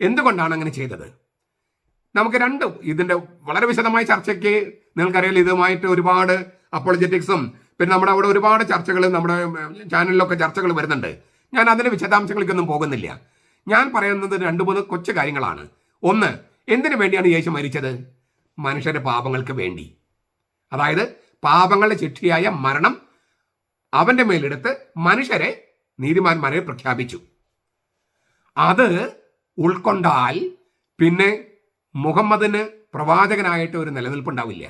എന്തുകൊണ്ടാണ് അങ്ങനെ ചെയ്തത്? നമുക്ക് ഇതിന്റെ വളരെ വിശദമായ ചർച്ചയ്ക്ക് നിങ്ങൾക്കറിയാലോ, ഇതുമായിട്ട് ഒരുപാട് അപ്പോളജറ്റിക്സും പിന്നെ നമ്മുടെ അവിടെ ഒരുപാട് ചർച്ചകൾ, നമ്മുടെ ചാനലിലൊക്കെ ചർച്ചകൾ വരുന്നുണ്ട്. ഞാൻ അതിന്റെ വിശദാംശങ്ങളിലേക്കൊന്നും പോകുന്നില്ല. ഞാൻ പറയുന്നത് 2-3 കൊച്ചു കാര്യങ്ങളാണ്. ഒന്ന്, എന്തിനു വേണ്ടിയാണ് യേശു മരിച്ചത്? മനുഷ്യരുടെ പാപങ്ങൾക്ക് വേണ്ടി. അതായത് പാപങ്ങളുടെ ശിക്ഷയായ മരണം അവന്റെ മേലെടുത്ത് മനുഷ്യരെ നീതിമാന്മാരെ പ്രഖ്യാപിച്ചു. അത് ഉൾക്കൊണ്ടാൽ പിന്നെ മുഹമ്മദിന് പ്രവാചകനായിട്ട് ഒരു നിലനിൽപ്പുണ്ടാവില്ല.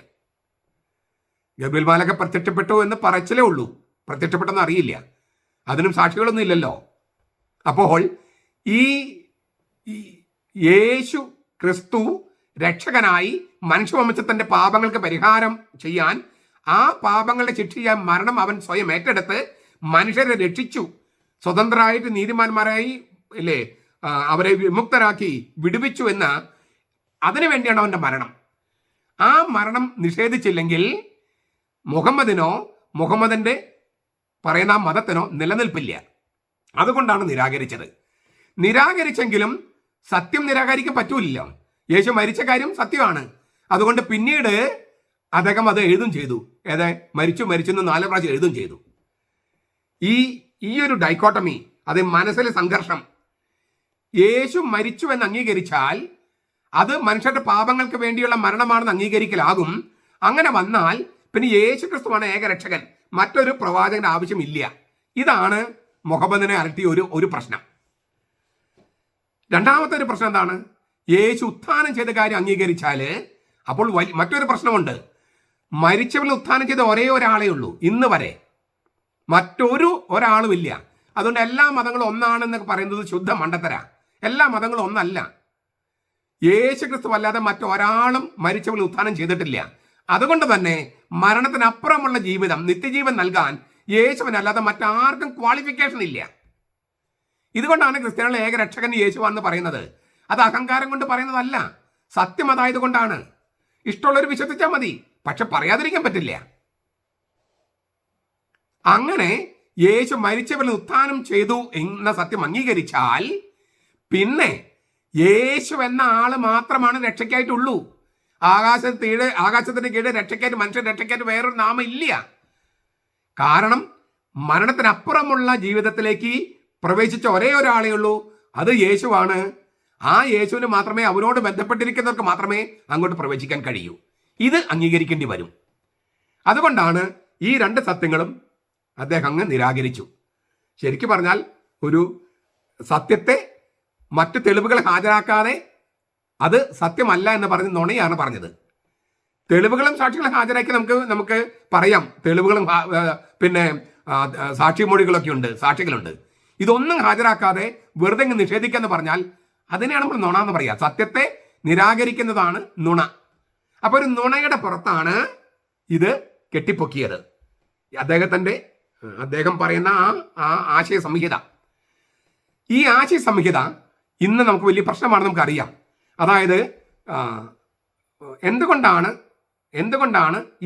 ഗബ്രിയേൽ മാലാഖ പ്രത്യക്ഷപ്പെട്ടു എന്ന് പറച്ചിലേ ഉള്ളൂ, പ്രത്യക്ഷപ്പെട്ടെന്ന് അറിയില്ല. അതിനും സാക്ഷികളൊന്നും ഇല്ലല്ലോ. അപ്പോൾ ഈ യേശു ക്രിസ്തു രക്ഷകനായി മനുഷ്യവംശത്തിന്റെ പാപങ്ങൾക്ക് പരിഹാരം ചെയ്യാൻ, ആ പാപങ്ങളുടെ ശിക്ഷയായ മരണം അവൻ സ്വയം ഏറ്റെടുത്ത് മനുഷ്യരെ രക്ഷിച്ചു, സ്വതന്ത്രരായിട്ട് നീതിമാന്മാരായി അല്ലേ അവരെ വിമുക്തരാക്കി വിടുവിച്ചു എന്ന അതിനു വേണ്ടിയാണ് അവന്റെ മരണം. ആ മരണം നിഷേധിച്ചില്ലെങ്കിൽ മുഹമ്മദിനോ മുഹമ്മദിന്റെ പറയുന്ന മതത്തിനോ നിലനിൽപ്പില്ല. അതുകൊണ്ടാണ് നിരാകരിച്ചെങ്കിലും സത്യം നിരാകരിക്കാൻ പറ്റൂല്ലോ. യേശു മരിച്ച കാര്യം സത്യമാണ്. അതുകൊണ്ട് പിന്നീട് അദ്ദേഹം അത് എഴുതും ചെയ്തു. മരിച്ചു എന്ന് 4 പ്രാവശ്യം എഴുതും ചെയ്തു. ഈ ഒരു ഡൈക്കോട്ടമി, അത് മനസ്സിലെ സംഘർഷം. യേശു മരിച്ചു എന്ന് അംഗീകരിച്ചാൽ അത് മനുഷ്യരുടെ പാപങ്ങൾക്ക് വേണ്ടിയുള്ള മരണമാണെന്ന് അംഗീകരിക്കലാകും. അങ്ങനെ വന്നാൽ പിന്നെ യേശു ക്രിസ്തുവാണ് ഏകരക്ഷകൻ, മറ്റൊരു പ്രവാചകന്റെ ആവശ്യമില്ല. ഇതാണ് മുഹമ്മദിനെ അലട്ടിയ ഒരു പ്രശ്നം. രണ്ടാമത്തെ ഒരു പ്രശ്നം എന്താണ്? യേശു ഉത്ഥാനം ചെയ്ത കാര്യം അംഗീകരിച്ചാൽ അപ്പോൾ മറ്റൊരു പ്രശ്നമുണ്ട്. മരിച്ചവരിൽ ഉത്ഥാനം ചെയ്ത ഒരേ ഒരാളേ ഉള്ളൂ ഇന്ന് വരെ, ഒരാളും ഇല്ല. അതുകൊണ്ട് എല്ലാ മതങ്ങളും ഒന്നാണെന്നൊക്കെ പറയുന്നത് ശുദ്ധ മണ്ടത്തര. എല്ലാ മതങ്ങളും ഒന്നല്ല. യേശു ക്രിസ്തു അല്ലാതെ മറ്റൊരാളും മരിച്ചവരിൽ ഉത്ഥാനം ചെയ്തിട്ടില്ല. അതുകൊണ്ട് തന്നെ മരണത്തിനപ്പുറമുള്ള ജീവിതം, നിത്യജീവൻ നൽകാൻ യേശുവിനല്ലാതെ മറ്റാർക്കും ക്വാളിഫിക്കേഷൻ ഇല്ല. ഇതുകൊണ്ടാണ് ക്രിസ്ത്യാനികളെ ഏകരക്ഷകൻ യേശുവാണെന്ന് പറയുന്നത്. അത് അഹങ്കാരം കൊണ്ട് പറയുന്നതല്ല, സത്യം അതായതുകൊണ്ടാണ്. ഇഷ്ടമുള്ളവർ വിശ്വസിച്ചാൽ മതി, പക്ഷെ പറയാതിരിക്കാൻ പറ്റില്ല. അങ്ങനെ യേശു മരിച്ചവരിൽ ഉത്ഥാനം ചെയ്തു എന്ന സത്യം അംഗീകരിച്ചാൽ പിന്നെ യേശു എന്ന ആള് മാത്രമാണ് രക്ഷയ്ക്കായിട്ടുള്ളൂ. ആകാശത്തിന് കീഴ് രക്ഷയ്ക്കായിട്ട്, മനുഷ്യൻ രക്ഷയ്ക്കായിട്ട് വേറൊരു നാമം ഇല്ല. കാരണം മരണത്തിനപ്പുറമുള്ള ജീവിതത്തിലേക്ക് പ്രവേശിച്ച ഒരേ ഒരാളേ ഉള്ളൂ, അത് യേശുവാണ്. ആ യേശുവിന് മാത്രമേ, അവരോട് ബന്ധപ്പെട്ടിരിക്കുന്നവർക്ക് മാത്രമേ അങ്ങോട്ട് പ്രവേശിക്കാൻ കഴിയൂ. ഇത് അംഗീകരിക്കേണ്ടി വരും. അതുകൊണ്ടാണ് ഈ രണ്ട് സത്യങ്ങളും അദ്ദേഹം അങ്ങ് നിരാകരിച്ചു. ശരിക്കും പറഞ്ഞാൽ ഒരു സത്യത്തെ മറ്റു തെളിവുകൾ ഹാജരാക്കാതെ അത് സത്യമല്ല എന്ന് പറഞ്ഞ് നുണയാണ് പറഞ്ഞത്. തെളിവുകളും സാക്ഷികളും ഹാജരാക്കി നമുക്ക് പറയാം. തെളിവുകളും പിന്നെ സാക്ഷിമൊഴികളൊക്കെ ഉണ്ട്, സാക്ഷികളുണ്ട്. ഇതൊന്നും ഹാജരാക്കാതെ വെറുതെ നിഷേധിക്കാന്ന് പറഞ്ഞാൽ അതിനെയാണ് നമ്മൾ നുണ എന്ന് പറയുക. സത്യത്തെ നിരാകരിക്കുന്നതാണ് നുണ. അപ്പൊ ഒരു നുണയുടെ പുറത്താണ് ഇത് കെട്ടിപ്പൊക്കിയത്. അദ്ദേഹം പറയുന്ന ആ ആശയ സംഹിത, ഈ ആശയ സംഹിത ഇന്ന് നമുക്ക് വലിയ പ്രശ്നമാണ്, നമുക്കറിയാം. അതായത് എന്തുകൊണ്ടാണ്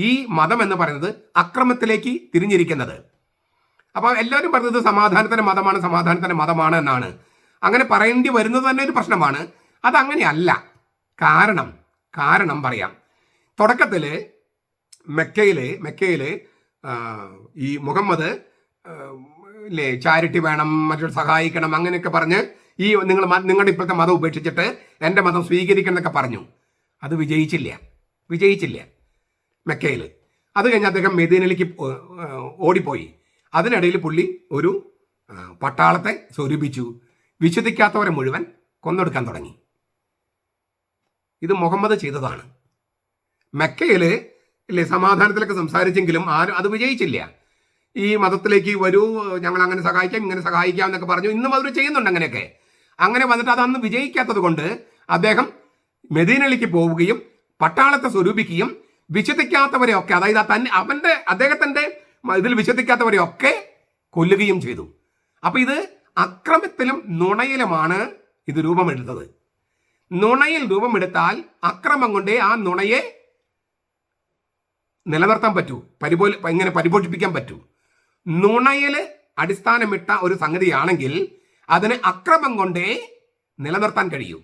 ഈ മതം എന്ന് പറയുന്നത് അക്രമത്തിലേക്ക് തിരിഞ്ഞിരിക്കുന്നത്? അപ്പോൾ എല്ലാവരും പറയുന്നത് സമാധാനത്തിന്റെ മതമാണ് എന്നാണ്. അങ്ങനെ പറയേണ്ടി വരുന്നത് തന്നെ ഒരു പ്രശ്നമാണ്. അതങ്ങനെയല്ല. കാരണം പറയാം. തുടക്കത്തിൽ മെക്കയില് ഈ മുഹമ്മദ് ചാരിറ്റി വേണം, മറ്റൊരു സഹായിക്കണം, അങ്ങനെയൊക്കെ പറഞ്ഞ് ഈ നിങ്ങളുടെ ഇപ്പോഴത്തെ മതം ഉപേക്ഷിച്ചിട്ട് എൻ്റെ മതം സ്വീകരിക്കണം എന്നൊക്കെ പറഞ്ഞു. അത് വിജയിച്ചില്ല മെക്കയിൽ. അത് കഴിഞ്ഞ് അദ്ദേഹം മെദീനയിലേക്ക് ഓടിപ്പോയി. അതിനിടയിൽ പുള്ളി ഒരു പട്ടാളത്തെ സ്വരൂപിച്ചു. വിശ്വസിക്കാത്തവരെ മുഴുവൻ കൊന്നൊടുക്കാൻ തുടങ്ങി. ഇത് മുഹമ്മദ് ചെയ്തതാണ്. മെക്കയിൽ സമാധാനത്തിലൊക്കെ സംസാരിച്ചെങ്കിലും ആരും അത് വിജയിച്ചില്ല. ഈ മതത്തിലേക്ക് വരൂ, ഞങ്ങൾ അങ്ങനെ സഹായിക്കാം, ഇങ്ങനെ സഹായിക്കാം എന്നൊക്കെ പറഞ്ഞു. ഇന്നും അവർ ചെയ്യുന്നുണ്ട് അങ്ങനെയൊക്കെ. അങ്ങനെ വന്നിട്ട് അതന്ന് വിജയിക്കാത്തത് കൊണ്ട് അദ്ദേഹം മെദീനയിലേക്ക് പോവുകയും പട്ടാളത്തെ സ്വരൂപിക്കുകയും വിശ്വസിക്കാത്തവരെയൊക്കെ, അതായത് അദ്ദേഹത്തിന്റെ ഇതിൽ വിശ്വസിക്കാത്തവരെയൊക്കെ കൊല്ലുകയും ചെയ്തു. അപ്പൊ ഇത് അക്രമത്തിലും നുണയിലുമാണ് ഇത് രൂപമെടുത്തത്. നുണയിൽ രൂപമെടുത്താൽ അക്രമം കൊണ്ടേ ആ നുണയെ നിലനിർത്താൻ പറ്റൂ, ഇങ്ങനെ പരിപോഷിപ്പിക്കാൻ പറ്റൂ. നുണയിൽ അടിസ്ഥാനമിട്ട ഒരു സംഗതിയാണെങ്കിൽ അതിന് അക്രമം കൊണ്ടേ നിലനിർത്താൻ കഴിയൂ.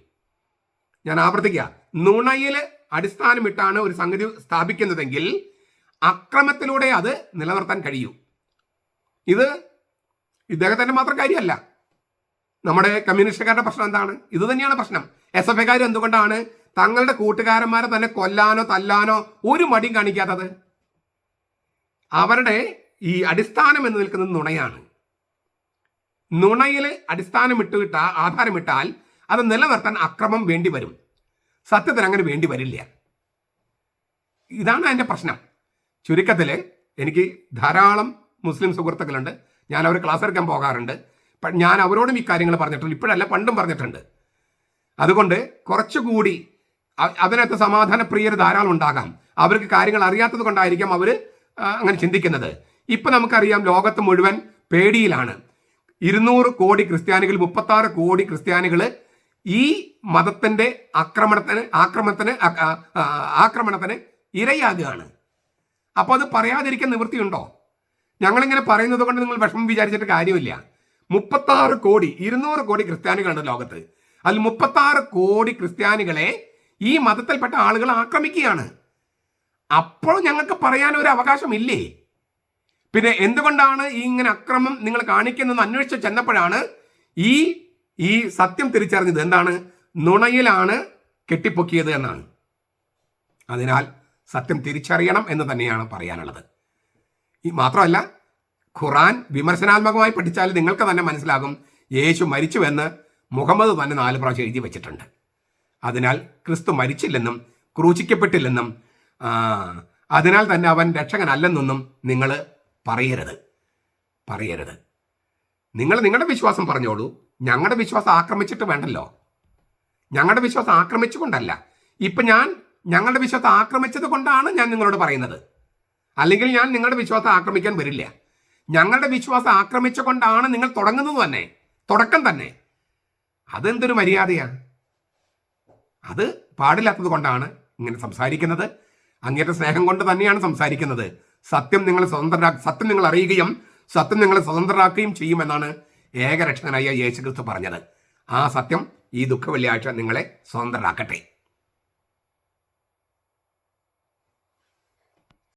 ഞാൻ ആവർത്തിക്കുക, നുണയിൽ അടിസ്ഥാനമിട്ടാണ് ഒരു സംഗതി സ്ഥാപിക്കുന്നതെങ്കിൽ അക്രമത്തിലൂടെ അത് നിലനിർത്താൻ കഴിയൂ. ഇത് ഇദ്ദേഹത്തിന്റെ മാത്രം കാര്യമല്ല. നമ്മുടെ കമ്മ്യൂണിസ്റ്റുകാരുടെ പ്രശ്നം എന്താണ്? ഇത് തന്നെയാണ് പ്രശ്നം. SFIക്കാർ എന്തുകൊണ്ടാണ് തങ്ങളുടെ കൂട്ടുകാരന്മാരെ തന്നെ കൊല്ലാനോ തല്ലാനോ ഒരു മടിയും കാണിക്കാത്തത്? അവരുടെ ഈ അടിസ്ഥാനം എന്ന് നിൽക്കുന്നത് നുണയാണ്. നുണയിൽ ആധാരമിട്ടാൽ അത് നിലനിർത്താൻ അക്രമം വേണ്ടി വരും. സത്യത്തിന് അങ്ങനെ വേണ്ടി വരില്ല. ഇതാണ് അതിൻ്റെ പ്രശ്നം. ചുരുക്കത്തിൽ എനിക്ക് ധാരാളം മുസ്ലിം സുഹൃത്തുക്കളുണ്ട്. ഞാൻ അവർ ക്ലാസ് എടുക്കാൻ പോകാറുണ്ട്. ഞാൻ അവരോടും ഈ കാര്യങ്ങൾ പറഞ്ഞിട്ടുണ്ട്. ഇപ്പോഴല്ല, പണ്ടും പറഞ്ഞിട്ടുണ്ട്. അതുകൊണ്ട് കുറച്ചുകൂടി അതിനകത്ത് സമാധാനപ്രിയർ ധാരാളം ഉണ്ടാകാം. അവർക്ക് കാര്യങ്ങൾ അറിയാത്തത് കൊണ്ടായിരിക്കാം അവർ അങ്ങനെ ചിന്തിക്കുന്നത്. ഇപ്പം നമുക്കറിയാം, ലോകത്ത് മുഴുവൻ പേടിയിലാണ്. 200 കോടി ക്രിസ്ത്യാനികൾ, 36 കോടി ക്രിസ്ത്യാനികൾ ഈ മതത്തിന്റെ ആക്രമണത്തിന് ഇരയാകുകയാണ്. അപ്പോൾ അത് പറയാതിരിക്കാൻ നിവൃത്തിയുണ്ടോ? ഞങ്ങളിങ്ങനെ പറയുന്നത് കൊണ്ട് നിങ്ങൾ വിഷമം വിചാരിച്ചിട്ട് കാര്യമില്ല. 36 കോടി, 200 കോടി ക്രിസ്ത്യാനികളുണ്ട് ലോകത്ത്. അതിൽ 36 കോടി ക്രിസ്ത്യാനികളെ ഈ മതത്തിൽപ്പെട്ട ആളുകൾ ആക്രമിക്കുകയാണ്. അപ്പോൾ ഞങ്ങൾക്ക് പറയാൻ ഒരു അവകാശമില്ലേ? പിന്നെ എന്തുകൊണ്ടാണ് ഈ ഇങ്ങനെ അക്രമം നിങ്ങൾ കാണിക്കുന്നതെന്ന് അന്വേഷിച്ച് ചെന്നപ്പോഴാണ് ഈ സത്യം തിരിച്ചറിഞ്ഞത്. എന്താണ്? നുണയിലാണ് കെട്ടിപ്പൊക്കിയത് എന്നാണ്. അതിനാൽ സത്യം തിരിച്ചറിയണം എന്ന് തന്നെയാണ് പറയാനുള്ളത്. മാത്രമല്ല, ഖുറാൻ വിമർശനാത്മകമായി പഠിച്ചാൽ നിങ്ങൾക്ക് തന്നെ മനസ്സിലാകും, യേശു മരിച്ചുവെന്ന് മുഹമ്മദ് തന്നെ 4 പ്രാവശ്യം എഴുതി വെച്ചിട്ടുണ്ട്. അതിനാൽ ക്രിസ്തു മരിച്ചില്ലെന്നും ക്രൂശിക്കപ്പെട്ടില്ലെന്നും അതിനാൽ തന്നെ അവൻ രക്ഷകനല്ലെന്നൊന്നും നിങ്ങൾ പറയരുത്. നിങ്ങൾ നിങ്ങളുടെ വിശ്വാസം പറഞ്ഞോളൂ. ഞങ്ങളുടെ വിശ്വാസം ആക്രമിച്ചിട്ട് വേണ്ടല്ലോ. ഞങ്ങളുടെ വിശ്വാസം ആക്രമിച്ചുകൊണ്ടല്ല. ഇപ്പം ഞങ്ങളുടെ വിശ്വാസം ആക്രമിച്ചത് കൊണ്ടാണ് ഞാൻ നിങ്ങളോട് പറയുന്നത്. അല്ലെങ്കിൽ ഞാൻ നിങ്ങളുടെ വിശ്വാസം ആക്രമിക്കാൻ വരില്ല. ഞങ്ങളുടെ വിശ്വാസം ആക്രമിച്ചുകൊണ്ടാണ് നിങ്ങൾ തുടങ്ങുന്നത് തന്നെ, തുടക്കം തന്നെ. അതെന്തൊരു മര്യാദയാണ്? അത് പാടില്ലാത്തത് കൊണ്ടാണ് ഇങ്ങനെ സംസാരിക്കുന്നത്. അങ്ങേറ്റ സ്നേഹം കൊണ്ട് തന്നെയാണ് സംസാരിക്കുന്നത്. സത്യം നിങ്ങൾ അറിയുകയും സത്യം നിങ്ങളെ സ്വതന്ത്രരാക്കുകയും ചെയ്യുമെന്നാണ് ഏകരക്ഷകനായ യേശുക്രിസ്തു പറഞ്ഞത്. ആ സത്യം ഈ ദുഃഖ വെള്ളിയാഴ്ച നിങ്ങളെ സ്വതന്ത്രരാക്കട്ടെ.